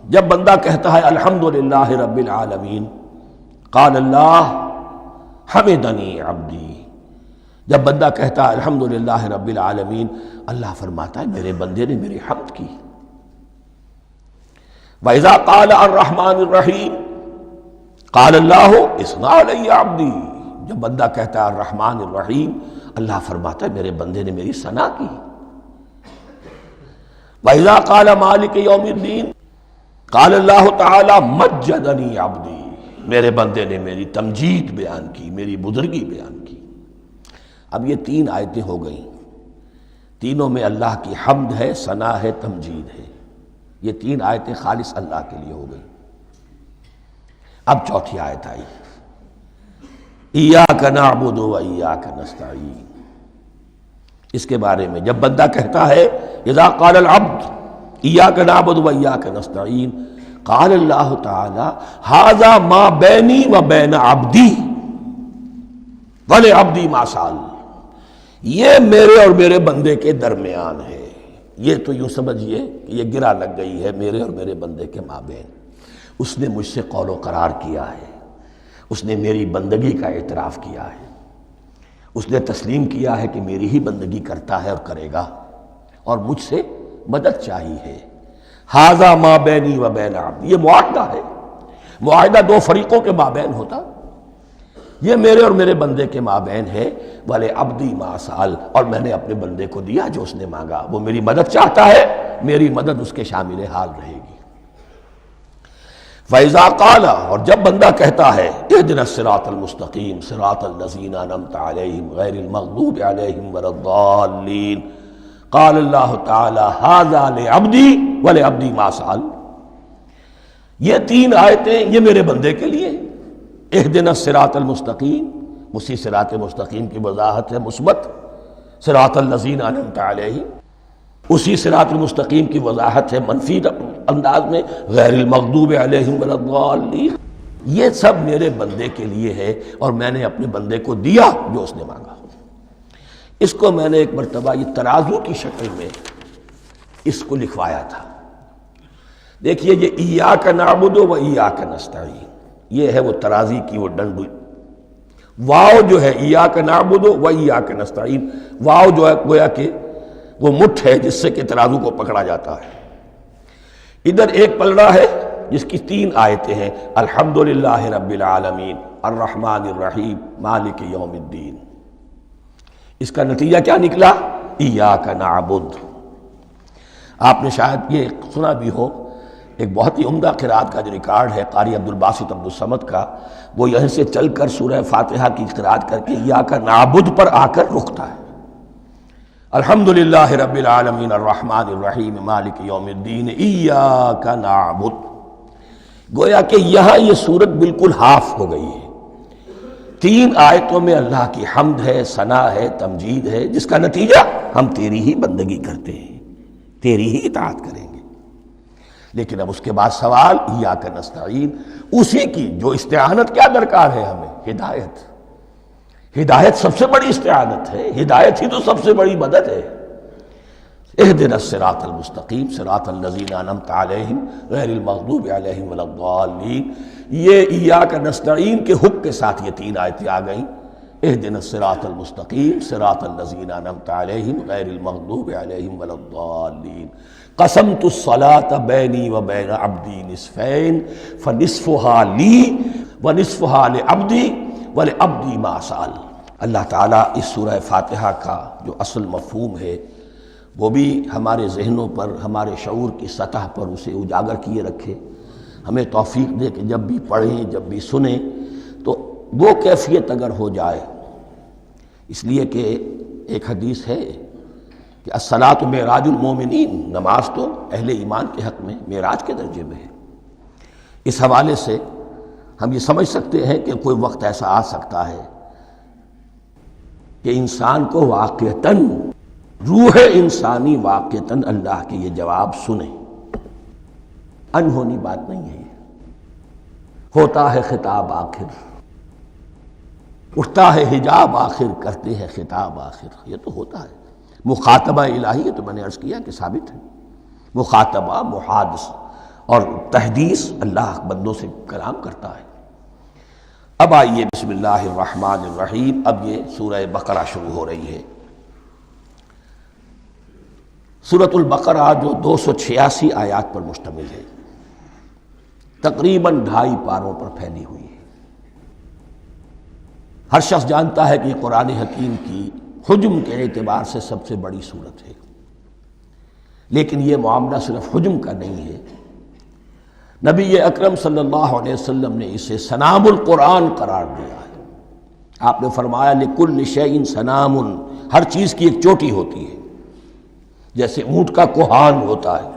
جب بندہ کہتا ہے الحمدللہ رب العالمین، قال اللہ حمدنی عبدی، جب بندہ کہتا ہے الحمدللہ رب العالمین، اللہ فرماتا ہے میرے بندے نے میری حمد کی۔ وَإِذَا قَالَ الرَّحْمَنِ الرَّحِيمِ قَالَ اللَّهُ اثْنَى عَلَيَّ عَبْدِي، جب بندہ کہتا ہے الرحمن الرحیم، اللہ فرماتا ہے میرے بندے نے میری ثنا کی۔ وَإِذَا قَالَ مَالِكِ يَوْمِ الدِّينِ قَالَ اللَّهُ تَعَالَى مَجَّدَنِي عَبْدِي، میرے بندے نے میری تمجید بیان کی، میری بزرگی بیان کی۔ اب یہ تین آیتیں ہو گئیں، تینوں میں اللہ کی حمد ہے، ثنا ہے، تمجید ہے۔ یہ تین آیتیں خالص اللہ کے لیے ہو گئیں۔ اب چوتھی آیت آئی، ایاک نعبد و ایاک نستعین۔ اس کے بارے میں جب بندہ کہتا ہے اذا قال العبد ایاک نعبد و ایاک نستعین، قال اللہ تعالی ھذا ما بینی و بین عبدی ولعبدی ما سأل، یہ میرے اور میرے بندے کے درمیان ہے۔ یہ تو یوں سمجھیے کہ یہ گرہ لگ گئی ہے میرے اور میرے بندے کے مابین۔ اس نے مجھ سے قول و قرار کیا ہے، اس نے میری بندگی کا اعتراف کیا ہے، اس نے تسلیم کیا ہے کہ میری ہی بندگی کرتا ہے اور کرے گا، اور مجھ سے مدد چاہیے ہے۔ ھذا ما بینی و بین عبدی، یہ معاہدہ ہے، معاہدہ دو فریقوں کے مابین ہوتا، یہ میرے اور میرے بندے کے مابین ہے۔ والے عبدی ما سأل، اور میں نے اپنے بندے کو دیا جو اس نے مانگا، وہ میری مدد چاہتا ہے، میری مدد اس کے شامل حال رہے گی۔ فَإِذَا قَالَ، اور جب بندہ کہتا ہے اهْدِنَا الصِّرَاطَ الْمُسْتَقِيمَ صِرَاطَ الَّذِينَ أَنْعَمْتَ عَلَيْهِمْ غَيْرِ الْمَغْضُوبِ عَلَيْهِمْ وَلَا الضَّالِّينَ قال اللہ تعالی هَذَا لِعَبْدِي وَلِعَبْدِي مَا سَأَلَ، یہ تین آیتیں یہ میرے بندے کے لیے ہیں۔ اهْدِنَا الصِّرَاطَ الْمُسْتَقِيمَ، اسی صراط مستقیم کی وضاحت ہے مثبت، صراط الذین انعمت علیہم، اسی صراط المستقیم کی وضاحت ہے منفی انداز میں، غیر المغضوب علیہم ولا الضالین۔ یہ سب میرے بندے کے لیے ہے اور میں نے اپنے بندے کو دیا جو اس نے مانگا۔ اس کو میں نے ایک مرتبہ یہ ترازو کی شکل میں اس کو لکھوایا تھا۔ دیکھیے یہ ایاک نعبد و ایاک نستعین، یہ ہے وہ ترازی کی وہ ڈنڈی، واو جو ہے ایاک نعبد و ایاک نستعین، واو جو ہے گویا کہ وہ مٹھ ہے جس سے کہ ترازو کو پکڑا جاتا ہے۔ ادھر ایک پلڑا ہے جس کی تین آیتیں ہیں، الحمدللہ رب العالمین الرحمن الرحیم مالک یوم الدین۔ اس کا نتیجہ کیا نکلا؟ ایاک نعبد۔ آپ نے شاید یہ سنا بھی ہو، ایک بہت ہی عمدہ قرات کا جو ریکارڈ ہے قاری عبدالباسط عبدالصمد کا، وہ یہیں سے چل کر سورہ فاتحہ کی قرات کر کے ایاک نعبد پر آ کر رکتا ہے۔ الحمدللہ رب العالمین الرحمن الرحیم مالک یوم الدین ایاک نعبد۔ گویا کہ یہاں یہ صورت بالکل ہاف ہو گئی ہے۔ تین آیتوں میں اللہ کی حمد ہے، ثنا ہے، تمجید ہے، جس کا نتیجہ ہم تیری ہی بندگی کرتے ہیں، تیری ہی اطاعت کریں گے۔ لیکن اب اس کے بعد سوال ایاک نستعین، اسی کی جو استعانت کیا درکار ہے ہمیں؟ ہدایت۔ ہدایت سب سے بڑی استعانت ہے، ہدایت ہی تو سب سے بڑی مدد ہے۔ اهدنا الصراط المستقیم صراط الذین انعمت علیہم غیر المغضوب علیہم ولا الضالین، یہ ایاک نستعین کے حق کے ساتھ یہ تین آیتیں آ گئیں، اهدنا الصراط المستقیم صراط الذین انعمت علیہم غیر المغضوب علیہم ولا الضالین۔ قسمت الصلاة بینی و بین عبدی نصفین فنصفها لی ونصفها لعبدی وَلِعَبْدِي مَا سَأَلَ۔ اللہ تعالیٰ اس سورہ فاتحہ کا جو اصل مفہوم ہے وہ بھی ہمارے ذہنوں پر، ہمارے شعور کی سطح پر اسے اجاگر کیے رکھے، ہمیں توفیق دے کہ جب بھی پڑھیں، جب بھی سنیں تو وہ کیفیت اگر ہو جائے۔ اس لیے کہ ایک حدیث ہے کہ الصلاۃ معراج المومنین، نماز تو اہل ایمان کے حق میں معراج کے درجے میں ہے۔ اس حوالے سے ہم یہ سمجھ سکتے ہیں کہ کوئی وقت ایسا آ سکتا ہے کہ انسان کو واقعتاً، روح انسانی واقعتاً اللہ کے یہ جواب سنے۔ انہونی بات نہیں ہے، یہ ہوتا ہے خطاب آخر، اٹھتا ہے حجاب آخر، کرتے ہیں خطاب آخر، یہ تو ہوتا ہے۔ مخاطبہ الہی، یہ تو میں نے عرض کیا کہ ثابت ہے، مخاطبہ، محادث اور تحدیث اللہ بندوں سے کلام کرتا ہے۔ اب آئیے بسم اللہ الرحمن الرحیم، اب یہ سورہ بقرہ شروع ہو رہی ہے۔ سورۃ البقرہ جو 286 آیات پر مشتمل ہے، تقریباً 2.5 پاروں پر پھیلی ہوئی ہے۔ ہر شخص جانتا ہے کہ یہ قرآن حکیم کی حجم کے اعتبار سے سب سے بڑی سورت ہے، لیکن یہ معاملہ صرف حجم کا نہیں ہے۔ نبی اکرم صلی اللہ علیہ وسلم نے اسے سنام القرآن قرار دیا ہے۔ آپ نے فرمایا لکل شیء سنام، ہر چیز کی ایک چوٹی ہوتی ہے، جیسے اونٹ کا کوہان ہوتا ہے۔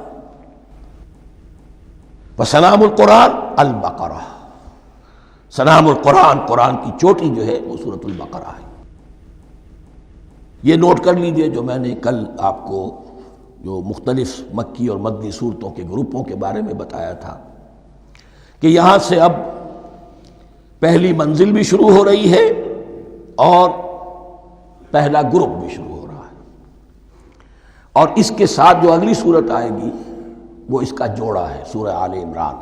وسنام القرآن البقرہ، سنام القرآن، قرآن کی چوٹی جو ہے وہ سورۃ البقرہ ہے۔ یہ نوٹ کر لیجئے جو میں نے کل آپ کو جو مختلف مکی اور مدنی صورتوں کے گروپوں کے بارے میں بتایا تھا کہ یہاں سے اب پہلی منزل بھی شروع ہو رہی ہے اور پہلا گروپ بھی شروع ہو رہا ہے، اور اس کے ساتھ جو اگلی صورت آئے گی وہ اس کا جوڑا ہے، سورہ آل عمران،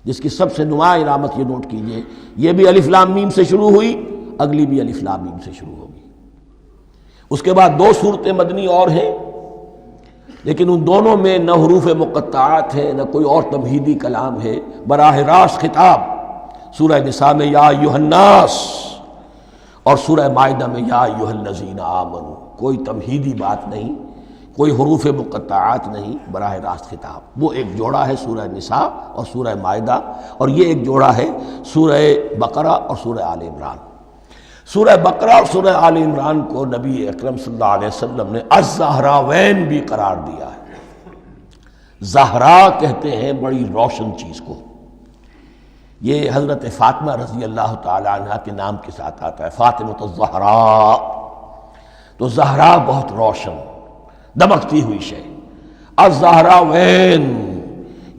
جس کی سب سے نمایاں علامت یہ نوٹ کیجئے، یہ بھی الف لام میم سے شروع ہوئی، اگلی بھی الف لام میم سے شروع ہوگی۔ اس کے بعد 2 صورتیں مدنی اور ہیں، لیکن ان دونوں میں نہ حروف مقطعات ہے، نہ کوئی اور تمہیدی کلام ہے، براہ راست خطاب۔ سورہ نساء میں یا ایھا الناس اور سورہ مائدہ میں یا ایھا الذین آمنوا، کوئی تمہیدی بات نہیں، کوئی حروف مقطعات نہیں، براہ راست خطاب۔ وہ ایک جوڑا ہے سورہ نساء اور سورہ مائدہ، اور یہ ایک جوڑا ہے سورہ بقرہ اور سورہ آل عمران۔ سورہ بقرہ اور سورہ آل عمران کو نبی اکرم صلی اللہ علیہ وسلم نے الزہراوین بھی قرار دیا ہے۔ زہرا کہتے ہیں بڑی روشن چیز کو۔ یہ حضرت فاطمہ رضی اللہ تعالی عنہ کے نام کے ساتھ آتا ہے، فاطمۃ الزہراء۔ تو زہرا بہت روشن، دمکتی ہوئی شے۔ الزہراوین،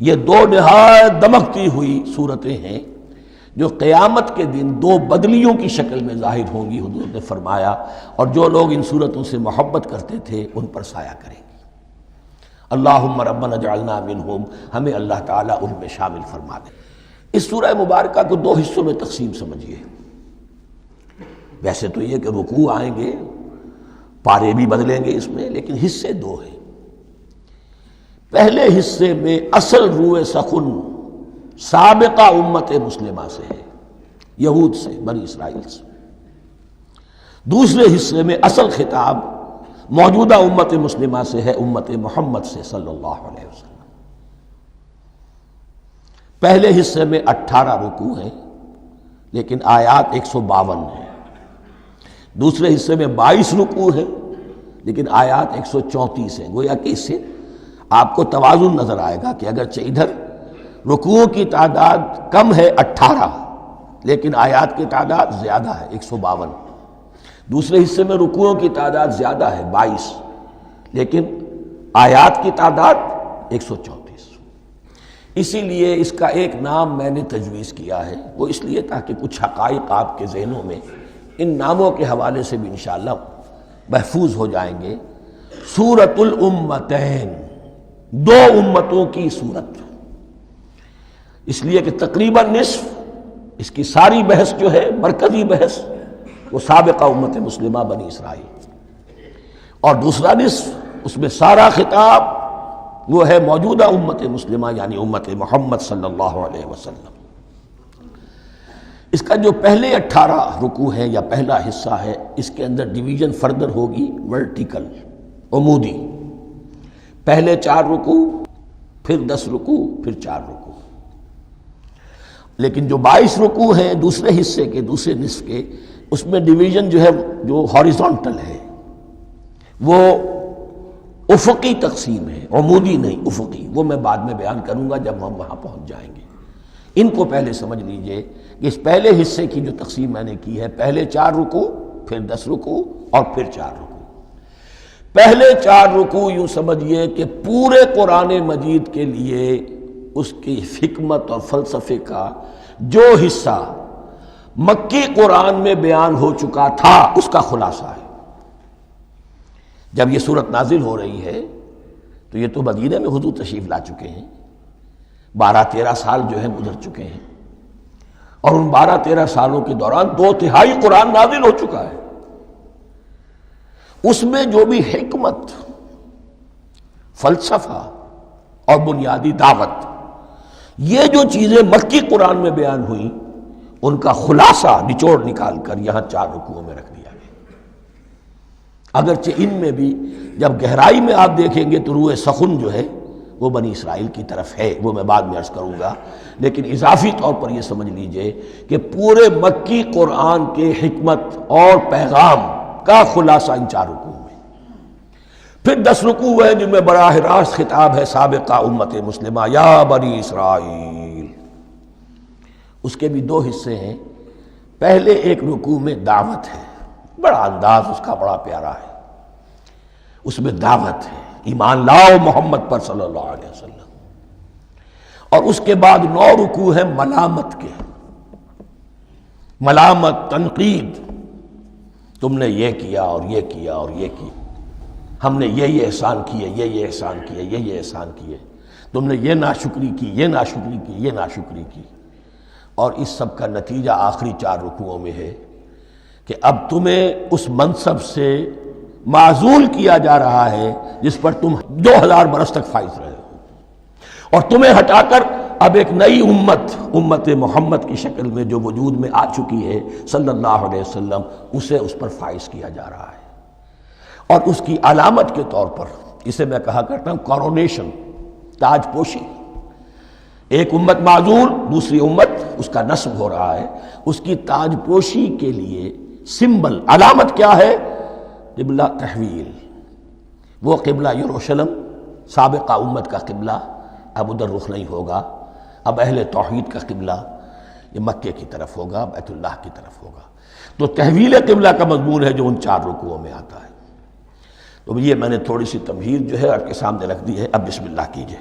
یہ دو نہایت دمکتی ہوئی صورتیں ہیں جو قیامت کے دن دو بدلیوں کی شکل میں ظاہر ہوں گی، حضور نے فرمایا، اور جو لوگ ان صورتوں سے محبت کرتے تھے ان پر سایہ کریں گی۔ اللہم ربنا اجعلنا منہم، ہمیں اللہ تعالیٰ ان میں شامل فرما دے۔ اس سورہ مبارکہ کو دو حصوں میں تقسیم سمجھیے۔ ویسے تو یہ کہ رکوع آئیں گے، پارے بھی بدلیں گے اس میں، لیکن حصے دو ہیں۔ پہلے حصے میں اصل روئے سخن سابقہ امت مسلمہ سے ہے، یہود سے، بنی اسرائیل سے۔ دوسرے حصے میں اصل خطاب موجودہ امت مسلمہ سے ہے، امت محمد سے صلی اللہ علیہ وسلم۔ پہلے حصے میں 18 رکوع ہیں لیکن آیات 152 ہیں۔ دوسرے حصے میں 22 رکوع ہیں لیکن آیات 134 ہیں۔ گویا کہ اس سے آپ کو توازن نظر آئے گا کہ اگرچہ ادھر رکوعوں کی تعداد کم ہے 18 لیکن آیات کی تعداد زیادہ ہے 152۔ دوسرے حصے میں رکوعوں کی تعداد زیادہ ہے 22 لیکن آیات کی تعداد 134۔ اسی لیے اس کا ایک نام میں نے تجویز کیا ہے، وہ اس لیے تاکہ کچھ حقائق آپ کے ذہنوں میں ان ناموں کے حوالے سے بھی انشاءاللہ محفوظ ہو جائیں گے۔ سورۃ الامتین، دو امتوں کی صورت، اس لیے کہ تقریباً نصف اس کی ساری بحث جو ہے، مرکزی بحث، وہ سابقہ امت مسلمہ بنی اسرائیل، اور دوسرا نصف اس میں سارا خطاب وہ ہے موجودہ امت مسلمہ یعنی امت محمد صلی اللہ علیہ وسلم۔ اس کا جو پہلے 18 رکوع ہیں یا پہلا حصہ ہے، اس کے اندر ڈویژن فردر ہوگی ورٹیکل، عمودی۔ پہلے 4 رکوع، پھر 10 رکوع، پھر 4 رکوع۔ لیکن جو 22 رکوع ہیں دوسرے حصے کے، دوسرے نصف کے، اس میں ڈویژن جو ہے جو ہاریزونٹل ہے، وہ افقی تقسیم ہے، عمودی نہیں، افقی۔ وہ میں بعد میں بیان کروں گا جب ہم وہاں پہنچ جائیں گے۔ ان کو پہلے سمجھ لیجئے کہ اس پہلے حصے کی جو تقسیم میں نے کی ہے، پہلے 4 رکوع، پھر 10 رکوع اور پھر 4 رکوع۔ پہلے 4 رکوع یوں سمجھیے کہ پورے قرآن مجید کے لیے اس کی حکمت اور فلسفے کا جو حصہ مکی قرآن میں بیان ہو چکا تھا اس کا خلاصہ ہے۔ جب یہ صورت نازل ہو رہی ہے تو یہ تو مدینہ میں حضور تشریف لا چکے ہیں، 12-13 سال جو ہیں گزر چکے ہیں، اور ان 12-13 سالوں کے دوران 2/3 قرآن نازل ہو چکا ہے۔ اس میں جو بھی حکمت، فلسفہ اور بنیادی دعوت، یہ جو چیزیں مکی قرآن میں بیان ہوئیں، ان کا خلاصہ نچوڑ نکال کر یہاں 4 رکوعوں میں رکھ دیا گیا۔ اگرچہ ان میں بھی جب گہرائی میں آپ دیکھیں گے تو روح سخن جو ہے وہ بنی اسرائیل کی طرف ہے، وہ میں بعد میں عرض کروں گا، لیکن اضافی طور پر یہ سمجھ لیجئے کہ پورے مکی قرآن کے حکمت اور پیغام کا خلاصہ ان 4 رکوعوں میں۔ پھر 10 رکوع ہیں جن میں براہ راست خطاب ہے سابقہ امت مسلمہ، یا بنی اسرائیل۔ اس کے بھی 2 حصے ہیں۔ پہلے ایک رکوع میں دعوت ہے، بڑا انداز اس کا بڑا پیارا ہے، اس میں دعوت ہے، ایمان لاؤ محمد پر صلی اللہ علیہ وسلم۔ اور اس کے بعد 9 رکوع ہیں ملامت کے، ملامت، تنقید، تم نے یہ کیا اور یہ کیا اور یہ کیا، ہم نے یہ احسان کیے، یہ احسان کیے، یہ احسان کیے، تم نے یہ ناشکری کی، یہ ناشکری کی، یہ ناشکری کی۔ اور اس سب کا نتیجہ آخری 4 رکوعوں میں ہے کہ اب تمہیں اس منصب سے معزول کیا جا رہا ہے جس پر تم 2000 برس تک فائز رہے ہو، اور تمہیں ہٹا کر اب ایک نئی امت محمد کی شکل میں جو وجود میں آ چکی ہے صلی اللہ علیہ وسلم، اسے اس پر فائز کیا جا رہا ہے۔ اور اس کی علامت کے طور پر اسے میں کہا کرتا ہوں کورونیشن، تاج پوشی. ایک امت معذور، دوسری امت اس کا نسب ہو رہا ہے، اس کی تاج پوشی کے لیے سمبل، علامت کیا ہے؟ قبلہ تحویل. وہ قبلہ یروشلم سابقہ امت کا قبلہ اب ادھر رخ نہیں ہوگا، اب اہل توحید کا قبلہ یہ مکے کی طرف ہوگا، بیت اللہ کی طرف ہوگا. تو تحویل قبلہ کا مضمون ہے جو ان 4 رکوعوں میں آتا ہے. تو یہ میں نے تھوڑی سی تمہید جو ہے آپ کے سامنے رکھ دی ہے. اب بسم اللہ کیجئے.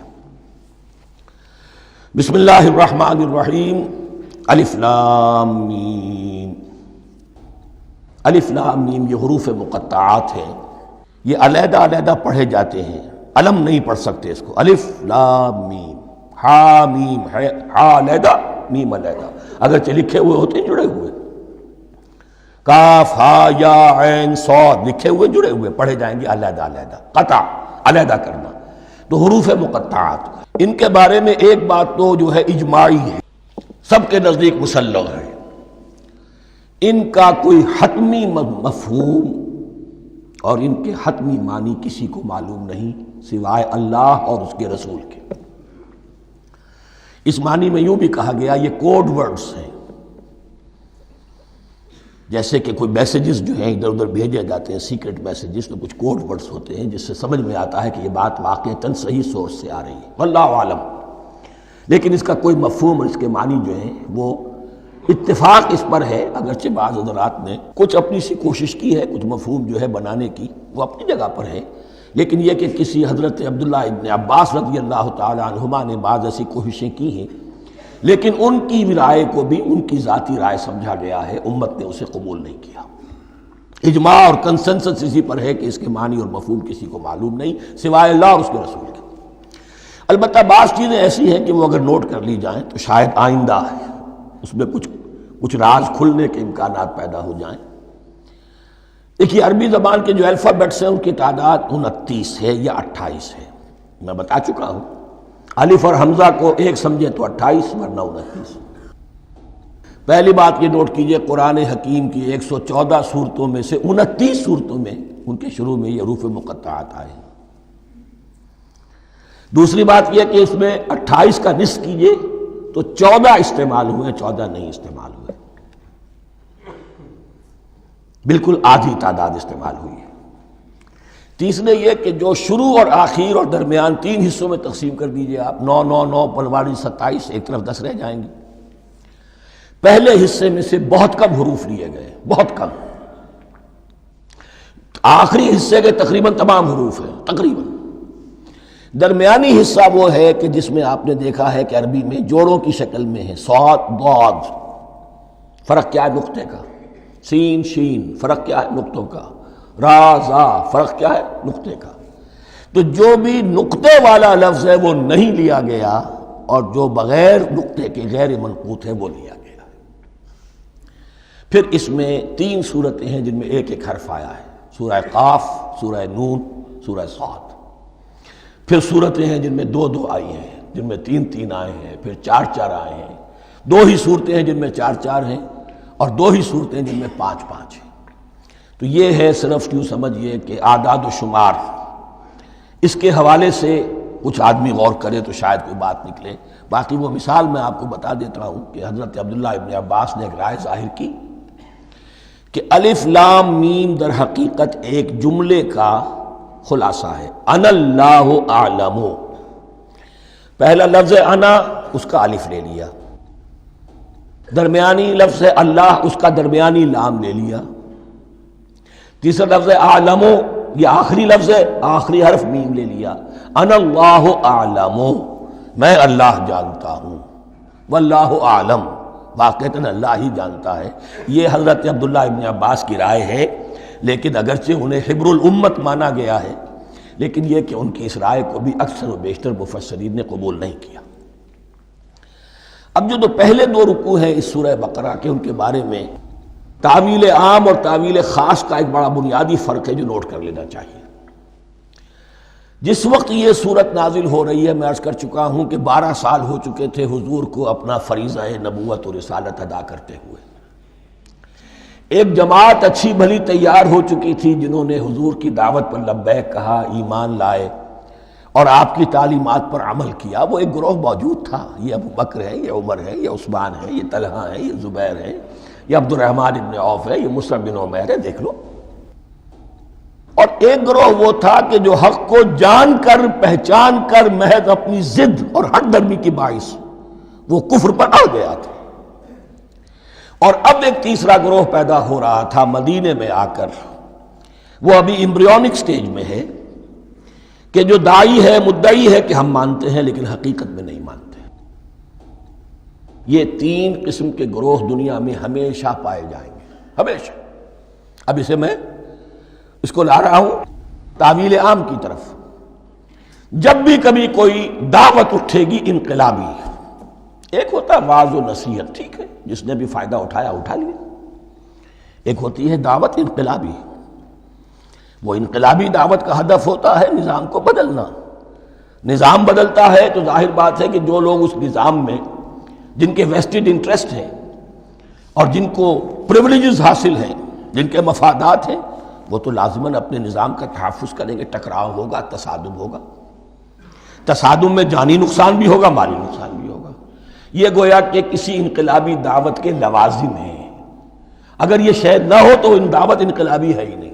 بسم اللہ الرحمن الرحیم. الف لام میم. الف لام میم یہ حروف مقطعات ہیں، یہ علیحدہ علیحدہ پڑھے جاتے ہیں، علم نہیں پڑھ سکتے اس کو. الف لام میم، ہا میم ہے، ہا علیحدہ میم علیحدہ، اگرچہ لکھے ہوئے ہوتے ہیں جڑے ہوئے. کاف ہا یا عین صاد لکھے ہوئے جڑے ہوئے، پڑھے جائیں گے علیحدہ علیحدہ. قطع علیحدہ کرنا. تو حروف مقطعات ان کے بارے میں ایک بات تو جو ہے اجماعی ہے، سب کے نزدیک مسلم ہے. ان کا کوئی حتمی مفہوم اور ان کے حتمی معنی کسی کو معلوم نہیں سوائے اللہ اور اس کے رسول کے. اس معنی میں یوں بھی کہا گیا یہ کوڈ ورڈز ہیں، جیسے کہ کوئی میسیجز جو ہیں ادھر ادھر بھیجے جاتے ہیں، سیکرٹ میسیجز، تو کچھ کوڈ ورڈز ہوتے ہیں جس سے سمجھ میں آتا ہے کہ یہ بات واقعتاً صحیح سورس سے آ رہی ہے، واللہ عالم. لیکن اس کا کوئی مفہوم اور اس کے معنی جو ہیں وہ اتفاق اس پر ہے، اگرچہ بعض حضرات نے کچھ اپنی سی کوشش کی ہے، کچھ مفہوم جو ہے بنانے کی، وہ اپنی جگہ پر ہے. لیکن یہ کہ کسی حضرت عبداللہ ابن عباس رضی اللہ تعالی عنہما نے بعض ایسی کوششیں کی ہیں، لیکن ان کی رائے کو بھی ان کی ذاتی رائے سمجھا گیا ہے، امت نے اسے قبول نہیں کیا. اجماع اور کنسنسس اسی پر ہے کہ اس کے معنی اور مفہوم کسی کو معلوم نہیں سوائے اللہ اور اس کے رسول کے. البتہ بعض چیزیں ایسی ہیں کہ وہ اگر نوٹ کر لی جائیں تو شاید آئندہ ہے اس میں کچھ راز کھلنے کے امکانات پیدا ہو جائیں. دیکھیے عربی زبان کے جو الفابیٹس ہیں ان کی تعداد 29 ہے یا 28 ہے، میں بتا چکا ہوں. الف اور حمزہ کو ایک سمجھے تو 28 ورنہ 29. پہلی بات یہ نوٹ کیجئے قرآن حکیم کی 114 صورتوں میں سے 29 صورتوں میں ان کے شروع میں یہ حروف مقطعات آئے ہیں. دوسری بات یہ کہ اس میں 28 کا نصف کیجئے تو 14 استعمال ہوئے، 14 نہیں استعمال ہوئے، بالکل آدھی تعداد استعمال ہوئی ہے. تیسرے یہ کہ جو شروع اور آخر اور درمیان 3 حصوں میں تقسیم کر دیجئے آپ، 9 9 9 پلواڑی 27، ایک طرف 10 رہ جائیں گی. پہلے حصے میں سے بہت کم حروف لیے گئے، بہت کم. آخری حصے کے تقریباً تمام حروف ہیں تقریباً. درمیانی حصہ وہ ہے کہ جس میں آپ نے دیکھا ہے کہ عربی میں جوڑوں کی شکل میں ہے، صاد ضاد، فرق کیا ہے نقطے کا، سین شین فرق کیا ہے نقطوں کا، را زا فرق کیا ہے نقطے کا. تو جو بھی نقطے والا لفظ ہے وہ نہیں لیا گیا، اور جو بغیر نقطے کے غیر منقوط ہے وہ لیا گیا. پھر اس میں 3 صورتیں ہیں جن میں ایک ایک حرف آیا ہے، سورہ قاف، سورہ نون، سورہ صاد. پھر صورتیں ہیں جن میں 2 2 آئی ہیں، جن میں 3 3 آئے ہیں، پھر 4 4 آئے ہیں. 2 ہی صورتیں ہیں جن میں 4 4 ہیں، اور 2 ہی صورتیں جن میں 5 5 ہیں. تو یہ ہے صرف یوں سمجھیے کہ اعداد و شمار. اس کے حوالے سے کچھ آدمی غور کرے تو شاید کوئی بات نکلے. باقی وہ مثال میں آپ کو بتا دیتا ہوں کہ حضرت عبداللہ ابن عباس نے ایک رائے ظاہر کی کہ الف لام میم در حقیقت ایک جملے کا خلاصہ ہے. انا اللہ اعلم، پہلا لفظ انا اس کا الف لے لیا، درمیانی لفظ اللہ اس کا درمیانی لام لے لیا، تیسرا لفظ اعلم یہ آخری لفظ ہے، آخری حرف میم لے لیا. انا اللہ اعلم، میں اللہ جانتا ہوں، واللہ اعلم، واقعتاً اللہ ہی جانتا ہے. یہ حضرت عبداللہ ابن عباس کی رائے ہے، لیکن اگرچہ انہیں حبر الامت مانا گیا ہے، لیکن یہ کہ ان کی اس رائے کو بھی اکثر و بیشتر مفسرین نے قبول نہیں کیا. اب جو پہلے 2 رکوع ہیں اس سورہ بقرہ کے، ان کے بارے میں تعویل عام اور تعویل خاص کا ایک بڑا بنیادی فرق ہے جو نوٹ کر لینا چاہیے. جس وقت یہ صورت نازل ہو رہی ہے، میں عرض کر چکا ہوں کہ 12 سال ہو چکے تھے حضور کو اپنا فریضہ نبوت و رسالت ادا کرتے ہوئے. ایک جماعت اچھی بھلی تیار ہو چکی تھی جنہوں نے حضور کی دعوت پر لبیک کہا، ایمان لائے اور آپ کی تعلیمات پر عمل کیا۔ وہ ایک گروہ موجود تھا، یہ ابو بکر ہے، یہ عمر ہے، یہ عثمان ہے، یہ طلحہ ہے، یہ زبیر ہے، یہ عبد الرحمن ابن عوف ہے، یہ مصعب بن عمیر ہے، دیکھ لو۔ اور ایک گروہ وہ تھا کہ جو حق کو جان کر پہچان کر محض اپنی ضد اور ہٹ درمی کی باعث وہ کفر پر اڑ گیا تھا۔ اور اب ایک تیسرا گروہ پیدا ہو رہا تھا مدینے میں آ کر، وہ ابھی ایمبریونک سٹیج میں ہے، کہ جو داعی ہے، مدعی ہے کہ ہم مانتے ہیں لیکن حقیقت میں نہیں مانتے۔ یہ تین قسم کے گروہ دنیا میں ہمیشہ پائے جائیں گے، ہمیشہ۔ اب میں اس کو لا رہا ہوں تعویل عام کی طرف۔ جب بھی کبھی کوئی دعوت اٹھے گی انقلابی، ایک ہوتا ہے واعظ و نصیحت، ٹھیک ہے، جس نے بھی فائدہ اٹھایا اٹھا لیا۔ ایک ہوتی ہے دعوت انقلابی، وہ انقلابی دعوت کا ہدف ہوتا ہے نظام کو بدلنا۔ نظام بدلتا ہے تو ظاہر بات ہے کہ جو لوگ اس نظام میں جن کے ویسٹڈ انٹرسٹ ہیں اور جن کو پریولیجز حاصل ہیں، جن کے مفادات ہیں، وہ تو لازماً اپنے نظام کا تحفظ کریں گے۔ ٹکراؤ ہوگا، تصادم ہوگا، تصادم میں جانی نقصان بھی ہوگا، مالی نقصان بھی ہوگا۔ یہ گویا کہ کسی انقلابی دعوت کے لوازم ہیں۔ اگر یہ شے نہ ہو تو دعوت انقلابی ہے ہی نہیں۔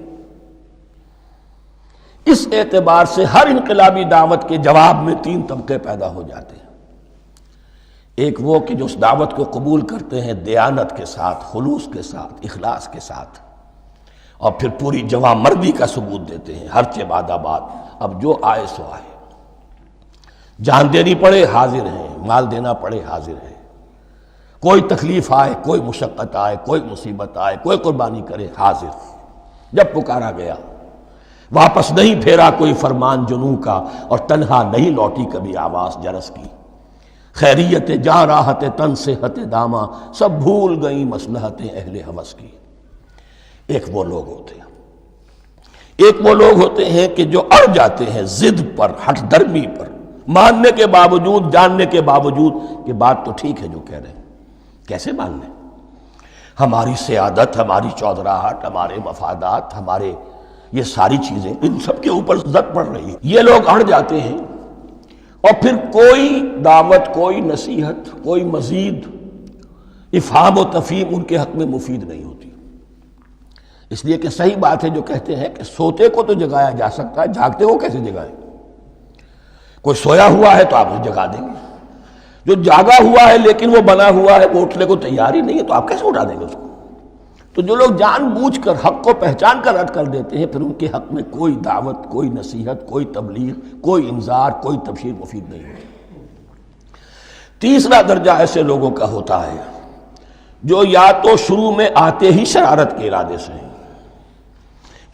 اس اعتبار سے ہر انقلابی دعوت کے جواب میں تین طبقے پیدا ہو جاتے ہیں۔ ایک وہ کہ جو اس دعوت کو قبول کرتے ہیں دیانت کے ساتھ، خلوص کے ساتھ، اخلاص کے ساتھ، اور پھر پوری جواں مردی کا ثبوت دیتے ہیں، ہر چہ بعد آباد، اب جو آئے سو آئے، جان دینی پڑے حاضر ہیں، مال دینا پڑے حاضر ہیں، کوئی تکلیف آئے، کوئی مشقت آئے، کوئی مصیبت آئے، کوئی قربانی کرے، حاضر۔ جب پکارا گیا واپس نہیں پھیرا کوئی فرمان جنوں کا، اور تنہا نہیں لوٹی کبھی آواز جرس کی۔ خیریت جاں راحت تن صحت داماں، سب بھول گئیں مصلحتیں اہل ہوس کی۔ ایک وہ لوگ ہوتے ہیں، ایک وہ لوگ ہوتے ہیں کہ جو اڑ جاتے ہیں ضد پر، ہٹ درمی پر، ماننے کے باوجود، جاننے کے باوجود کہ بات تو ٹھیک ہے جو کہہ رہے ہیں، کیسے مان لیں؟ ہماری سیادت، ہماری چودراہٹ، ہمارے مفادات، ہمارے یہ ساری چیزیں، ان سب کے اوپر زد پڑ رہی ہے۔ یہ لوگ اڑ جاتے ہیں، اور پھر کوئی دعوت، کوئی نصیحت، کوئی مزید افہام و تفہیم ان کے حق میں مفید نہیں ہوتی۔ اس لیے کہ صحیح بات ہے جو کہتے ہیں کہ سوتے کو تو جگایا جا سکتا ہے، جاگتے کو کیسے جگائیں؟ کوئی سویا ہوا ہے تو آپ اسے جگا دیں گے، جو جاگا ہوا ہے لیکن وہ بنا ہوا ہے، وہ اٹھنے کو تیار ہی نہیں ہے، تو آپ کیسے اٹھا دیں گے اس کو؟ تو جو لوگ جان بوجھ کر حق کو پہچان کر رد کر دیتے ہیں، پھر ان کے حق میں کوئی دعوت، کوئی نصیحت، کوئی تبلیغ، کوئی انذار، کوئی تبشیر مفید نہیں ہوتی۔ تیسرا درجہ ایسے لوگوں کا ہوتا ہے جو یا تو شروع میں آتے ہی شرارت کے ارادے سے ہیں،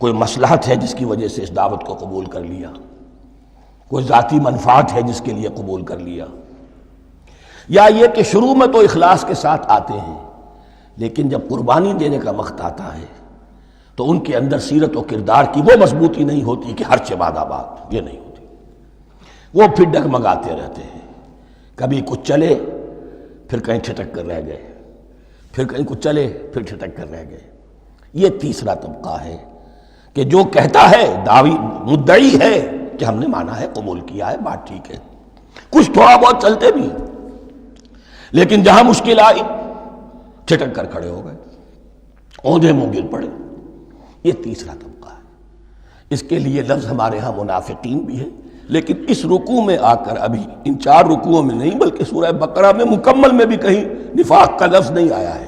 کوئی مصلحت ہے جس کی وجہ سے اس دعوت کو قبول کر لیا، کوئی ذاتی منفعت ہے جس کے لیے قبول کر لیا، یا یہ کہ شروع میں تو اخلاص کے ساتھ آتے ہیں لیکن جب قربانی دینے کا وقت آتا ہے تو ان کے اندر سیرت و کردار کی وہ مضبوطی نہیں ہوتی کہ ہر چہ بعد آباد، یہ نہیں ہوتی۔ وہ پھر ڈگمگاتے رہتے ہیں، کبھی کچھ چلے پھر کہیں ٹھٹک کر رہ گئے، پھر کہیں کچھ چلے پھر ٹھٹک کر رہ گئے۔ یہ تیسرا طبقہ ہے کہ جو کہتا ہے، دعوی مدعی ہے کہ ہم نے مانا ہے، قبول کیا ہے، بات ٹھیک ہے، کچھ تھوڑا بہت چلتے بھی ہیں، لیکن جہاں مشکل آئی ٹھٹک کر کھڑے ہو گئے، اوندھے منہ گر پڑے۔ یہ تیسرا طبقہ ہے۔ اس کے لیے لفظ ہمارے ہاں منافقین بھی ہے، لیکن اس رکوع میں آ کر، ابھی ان 4 رکوعوں میں نہیں بلکہ سورہ بقرہ میں مکمل میں بھی کہیں نفاق کا لفظ نہیں آیا ہے،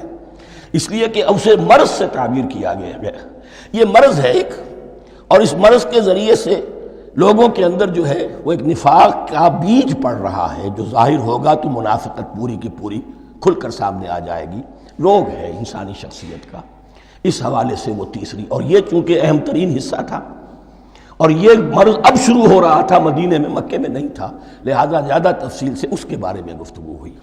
اس لیے کہ اسے مرض سے تعبیر کیا گیا۔ یہ مرض ہے ایک، اور اس مرض کے ذریعے سے لوگوں کے اندر جو ہے وہ ایک نفاق کا بیج پڑ رہا ہے، جو ظاہر ہوگا تو منافقت پوری کی پوری کھل کر سامنے آ جائے گی۔ روگ ہے انسانی شخصیت کا، اس حوالے سے وہ تیسری، اور یہ چونکہ اہم ترین حصہ تھا، اور یہ مرض اب شروع ہو رہا تھا، مدینے میں، مکے میں نہیں تھا، لہذا زیادہ تفصیل سے اس کے بارے میں گفتگو ہوئی۔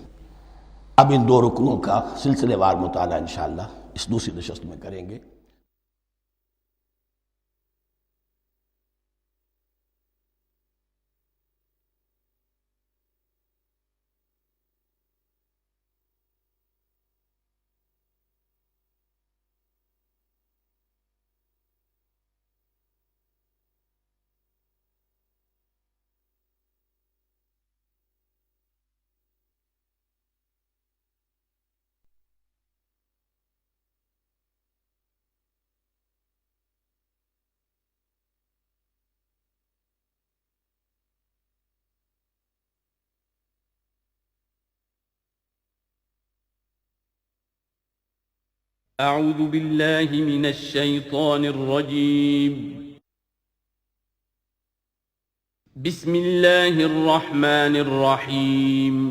اب ان 2 رکنوں کا سلسلے وار مطالعہ انشاءاللہ اس دوسری نشست میں کریں گے۔ أعوذ بالله من الشيطان الرجيم. بسم الله الرحمن الرحيم.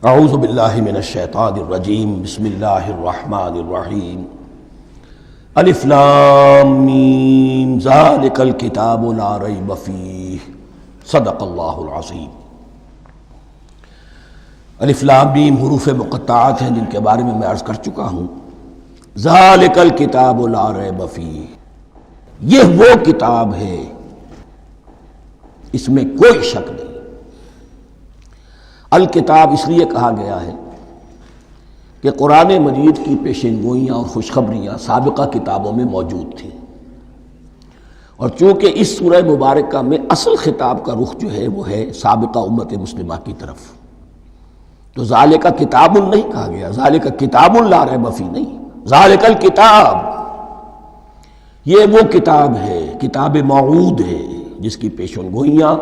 اعوذ باللہ من الشیطان الرجیم بسم اللہ الرحمن الرحیم الف لام میم ذالک الکتاب لا ریب فیہ صدق اللہ العظیم۔ الف لام میم حروف مقطعات ہیں جن کے بارے میں عرض کر چکا ہوں۔ ذالک الکتاب لا ریب فیہ، یہ وہ کتاب ہے اس میں کوئی شک نہیں۔ الکتاب اس لیے کہا گیا ہے کہ قرآن مجید کی پیشین گوئیاں اور خوشخبریاں سابقہ کتابوں میں موجود تھیں، اور چونکہ اس سورہ مبارکہ میں اصل خطاب کا رخ جو ہے وہ ہے سابقہ امت مسلمہ کی طرف، تو ذالک کتاب نہیں کہا گیا، ذالک کتاب لا ریب فیہ نہیں، ذالک الکتاب، یہ وہ کتاب ہے، کتاب موعود ہے جس کی پیشین گوئیاں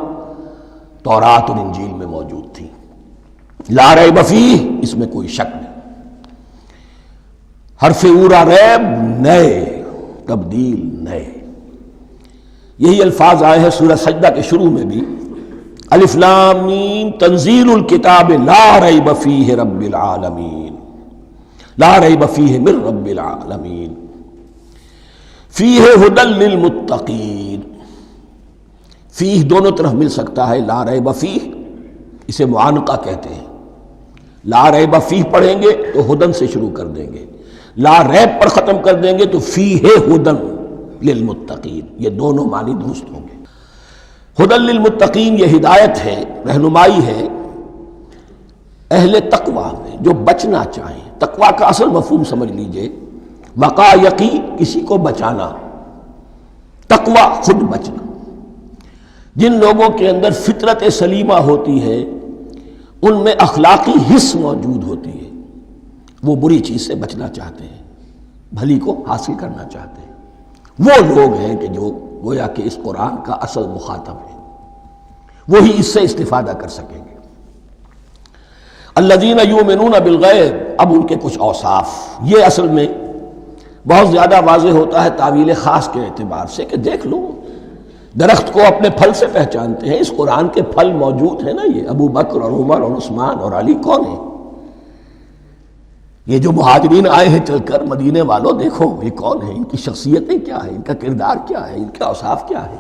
تورات اور انجیل میں موجود تھیں۔ لا ریب فیہ، اس میں کوئی شک نہیں۔ حرف اورا ریب، نئے، تبدیل، نئے، یہی الفاظ آئے ہیں سورہ سجدہ کے شروع میں بھی، الف لام میم تنزیل الکتاب لا ریب فیہ رب العالمین، لا ریب فیہ من رب العالمین، فیہ ھدی للمتقین۔ فیہ دونوں طرف مل سکتا ہے، لا ریب فیہ اسے معانقہ کہتے ہیں، لا ریب فیہ پڑھیں گے تو ہدن سے شروع کر دیں گے، لا ریب پر ختم کر دیں گے تو فیہ ہدن للمتقین، یہ دونوں معنی درست ہوں گے۔ ہدن للمتقین یہ ہدایت ہے، رہنمائی ہے اہل تقویٰ میں جو بچنا چاہیں۔ تقویٰ کا اصل مفہوم سمجھ لیجئے، وقا یقی کسی کو بچانا، تقویٰ خود بچنا۔ جن لوگوں کے اندر فطرت سلیمہ ہوتی ہے ان میں اخلاقی حس موجود ہوتی ہے، وہ بری چیز سے بچنا چاہتے ہیں، بھلی کو حاصل کرنا چاہتے ہیں، وہ لوگ ہیں کہ جو گویا کہ اس قرآن کا اصل مخاطب ہے، وہی اس سے استفادہ کر سکیں گے۔ الذین یؤمنون بالغیب، اب ان کے کچھ اوصاف، یہ اصل میں بہت زیادہ واضح ہوتا ہے تعویل خاص کے اعتبار سے کہ دیکھ لو درخت کو اپنے پھل سے پہچانتے ہیں، اس قرآن کے پھل موجود ہیں نا، یہ ابو بکر اور عمر اور عثمان اور علی کون ہیں؟ یہ جو مہاجرین آئے ہیں چل کر، مدینے والوں دیکھو یہ کون ہیں، ان کی شخصیتیں کیا ہیں، ان کا کردار کیا ہے، ان کے اوصاف کیا ہے،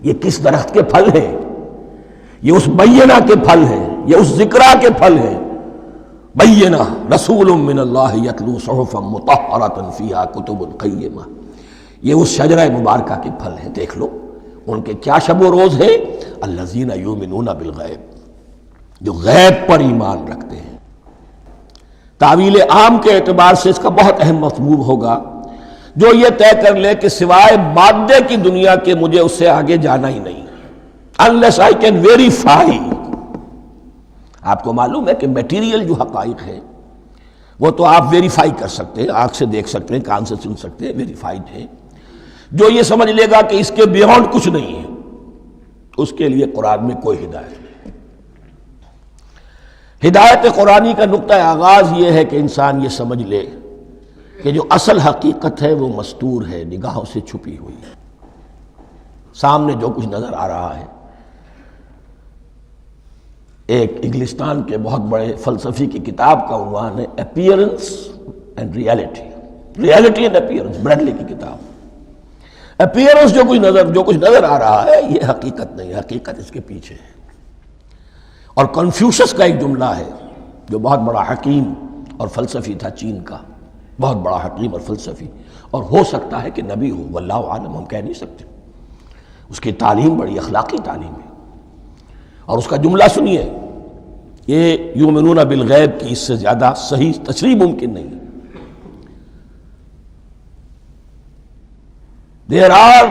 یہ کس درخت کے پھل ہیں، یہ اس بینہ کے پھل ہیں، یہ اس ذکرہ کے پھل ہیں۔ بینہ رسول من اللہ یتلو صحفا مطہرۃ فیہا کتب قیمہ، یہ اس شجرہ مبارکہ کے پھل ہیں، دیکھ لو ان کے کیا شب و روز ہے۔ الذین یؤمنون بالغیب، جو غیب پر ایمان رکھتے ہیں۔ تعویل عام کے اعتبار سے اس کا بہت اہم مفہوم ہوگا، جو یہ طے کر لے کہ سوائے مادے کی دنیا کے مجھے اس سے آگے جانا ہی نہیں، unless I can verify۔ آپ کو معلوم ہے کہ میٹیریل جو حقائق ہے وہ تو آپ ویریفائی کر سکتے ہیں، آنکھ سے دیکھ سکتے ہیں، کان سے سن سکتے ہیں، ویریفائڈ ہے۔ جو یہ سمجھ لے گا کہ اس کے بیونڈ کچھ نہیں ہے، اس کے لیے قرآن میں کوئی ہدایت نہیں۔ ہدایت قرآنی کا نقطہ آغاز یہ ہے کہ انسان یہ سمجھ لے کہ جو اصل حقیقت ہے وہ مستور ہے، نگاہوں سے چھپی ہوئی ہے، سامنے جو کچھ نظر آ رہا ہے۔ ایک انگلستان کے بہت بڑے فلسفی کی کتاب کا عنوان ہے appearance and reality, reality and appearance, Bradley کی کتاب۔ اپیئرنس جو کچھ نظر آ رہا ہے یہ حقیقت نہیں، حقیقت اس کے پیچھے ہے۔ اور کنفیوشس کا ایک جملہ ہے جو بہت بڑا حکیم اور فلسفی تھا، چین کا بہت بڑا حکیم اور فلسفی، اور ہو سکتا ہے کہ نبی ہو، واللہ عالم، ہم کہہ نہیں سکتے۔ اس کی تعلیم بڑی اخلاقی تعلیم ہے، اور اس کا جملہ سنیے، یہ یؤمنون بالغیب کی اس سے زیادہ صحیح تشریح ممکن نہیں ہے۔ There are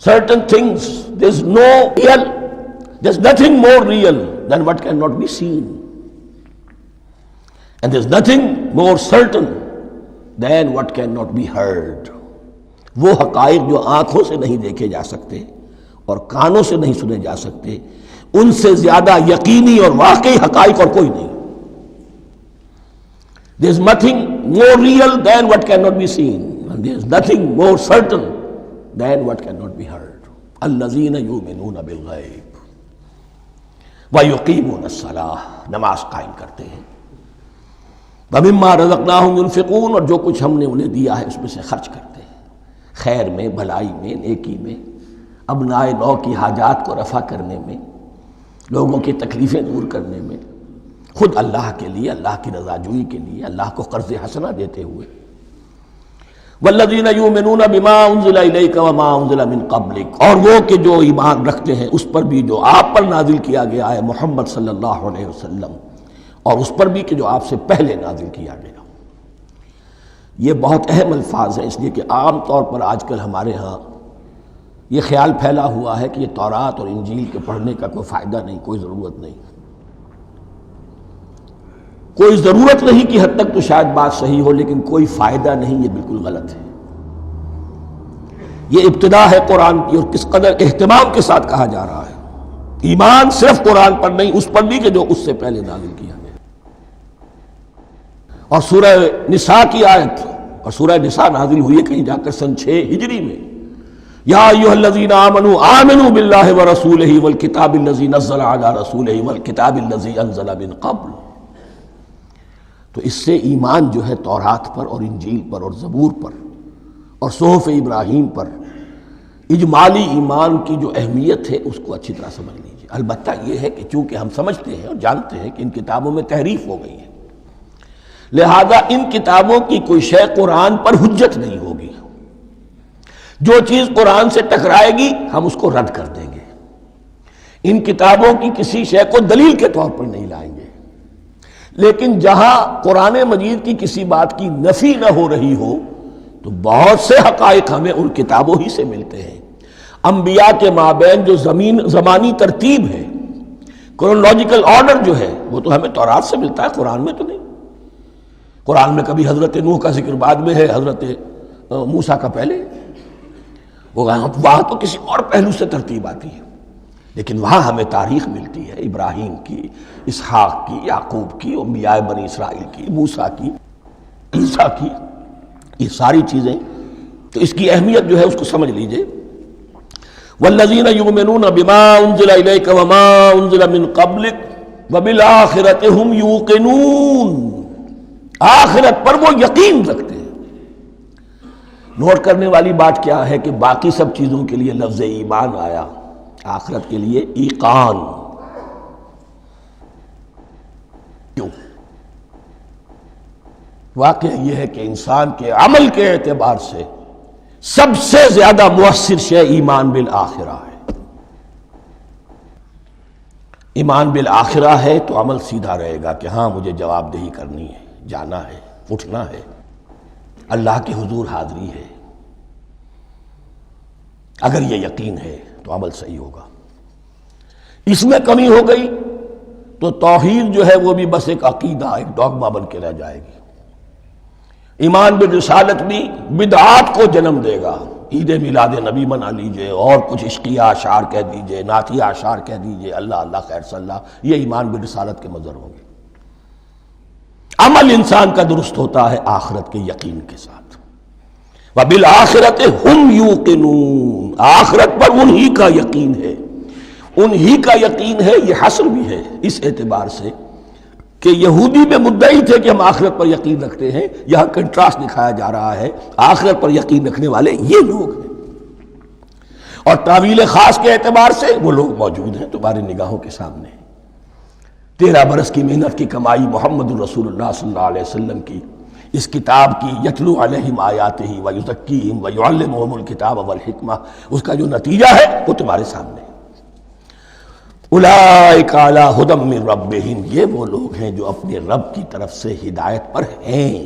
certain things, there's no real, there's nothing more real than what cannot be seen. And there's nothing more certain than what cannot be heard. وہ حقائق جو آنکھوں سے نہیں دیکھے جا سکتے اور کانوں سے نہیں سنے جا سکتے، ان سے زیادہ یقینی اور واقعی حقائق اور کوئی نہیں. There's nothing more real than what cannot be seen, and there's nothing more certain than what cannot be heard. الذین یؤمنون بالغیب ویقیمون الصلاۃ، نماز قائم کرتے ہیں. ومما رزقناہم ينفقون، اور جو کچھ ہم نے انہیں دیا ہے اس میں سے خرچ کرتے ہیں، خیر میں، بھلائی میں، نیکی میں، ابنائے نو کی حاجات کو رفع کرنے میں، لوگوں کی تکلیفیں دور کرنے میں، خود اللہ کے لیے، اللہ کی رضا جوئی کے لیے، اللہ کو قرض حسنہ دیتے ہوئے. والذین یؤمنون بما انزل الیک وما انزل من قبلک، اور وہ کہ جو ایمان رکھتے ہیں اس پر بھی جو آپ پر نازل کیا گیا ہے محمد صلی اللہ علیہ وسلم، اور اس پر بھی کہ جو آپ سے پہلے نازل کیا گیا. یہ بہت اہم الفاظ ہیں، اس لیے کہ عام طور پر آج کل ہمارے ہاں یہ خیال پھیلا ہوا ہے کہ یہ تورات اور انجیل کے پڑھنے کا کوئی فائدہ نہیں، کوئی ضرورت نہیں. کوئی ضرورت نہیں کی حد تک تو شاید بات صحیح ہو، لیکن کوئی فائدہ نہیں، یہ بالکل غلط ہے. یہ ابتدا ہے قرآن کی، اور کس قدر اہتمام کے ساتھ کہا جا رہا ہے. ایمان صرف قرآن پر نہیں، اس پر بھی کہ جو اس سے پہلے نازل کیا گیا. اور سورہ نساء کی آیت، اور سورہ نساء نازل ہوئی ہے کہیں جا کر سن 6 ہجری میں. یا ایھا الذین آمنوا آمنوا باللہ ورسولہ والکتاب الذی نزل علی رسولہ والکتاب الذی انزل من قبل. تو اس سے ایمان جو ہے تورات پر اور انجیل پر اور زبور پر اور صحف ابراہیم پر، اجمالی ایمان کی جو اہمیت ہے اس کو اچھی طرح سمجھ لیجیے. البتہ یہ ہے کہ چونکہ ہم سمجھتے ہیں اور جانتے ہیں کہ ان کتابوں میں تحریف ہو گئی ہے، لہذا ان کتابوں کی کوئی شے قرآن پر حجت نہیں ہوگی. جو چیز قرآن سے ٹکرائے گی ہم اس کو رد کر دیں گے. ان کتابوں کی کسی شے کو دلیل کے طور پر نہیں لائیں گے. لیکن جہاں قرآن مجید کی کسی بات کی نفی نہ ہو رہی ہو تو بہت سے حقائق ہمیں ان کتابوں ہی سے ملتے ہیں. انبیاء کے مابین جو زمانی ترتیب ہے، کرونالوجیکل آرڈر جو ہے، وہ تو ہمیں تورات سے ملتا ہے، قرآن میں تو نہیں. قرآن میں کبھی حضرت نوح کا ذکر بعد میں ہے، حضرت موسیٰ کا پہلے. وہاں تو کسی اور پہلو سے ترتیب آتی ہے، لیکن وہاں ہمیں تاریخ ملتی ہے ابراہیم کی، اسحاق کی، یعقوب کی، انبیاء بنی اسرائیل کی، موسیٰ کی، عیسیٰ کی، یہ ساری چیزیں. تو اس کی اہمیت جو ہے اس کو سمجھ لیجئے. والذین یؤمنون بما انزل الیک وما انزل من قبلک وبالآخرۃ ھم یوقنون، آخرت پر وہ یقین رکھتے ہیں. نوٹ کرنے والی بات کیا ہے کہ باقی سب چیزوں کے لیے لفظ ایمان آیا، آخرت کے لیے ایقان. کیوں؟ واقعہ یہ ہے کہ انسان کے عمل کے اعتبار سے سب سے زیادہ مؤثر شے ایمان بالآخرہ ہے. ایمان بالآخرہ ہے تو عمل سیدھا رہے گا کہ ہاں مجھے جواب دہی کرنی ہے، جانا ہے، اٹھنا ہے، اللہ کے حضور حاضری ہے. اگر یہ یقین ہے تو عمل صحیح ہوگا. اس میں کمی ہو گئی تو توحید جو ہے وہ بھی بس ایک عقیدہ، ایک ڈوگما بن کے رہ جائے گی. ایمان بالرسالت بھی بدعات کو جنم دے گا. عید میلاد نبی منا لیجئے، اور کچھ عشقیہ اشعار کہہ دیجئے، نعتیہ اشعار کہہ دیجئے، اللہ اللہ خیر صلی اللہ، یہ ایمان بالرسالت کے مظہر ہوں گے. عمل انسان کا درست ہوتا ہے آخرت کے یقین کے ساتھ. وبالآخرۃ ھم یوقنون، آخرت پر انہی کا یقین ہے، انہی کا یقین ہے. یہ حصر بھی ہے اس اعتبار سے کہ یہودی میں مدعی تھے کہ ہم آخرت پر یقین رکھتے ہیں، یہاں کنٹراسٹ دکھایا جا رہا ہے، آخرت پر یقین رکھنے والے یہ لوگ ہیں. اور تعویل خاص کے اعتبار سے وہ لوگ موجود ہیں تمہاری نگاہوں کے سامنے. 13 برس کی محنت کی کمائی محمد الرسول اللہ صلی اللہ علیہ وسلم کی، اس کتاب کی، یتلو علیہم آیاتہ ویزکیہم ویعلمہم الکتاب والحکمہ، اس کا جو نتیجہ ہے وہ تمہارے سامنے. اولئک علی ھدی من ربہم، یہ وہ لوگ ہیں جو اپنے رب کی طرف سے ہدایت پر ہیں.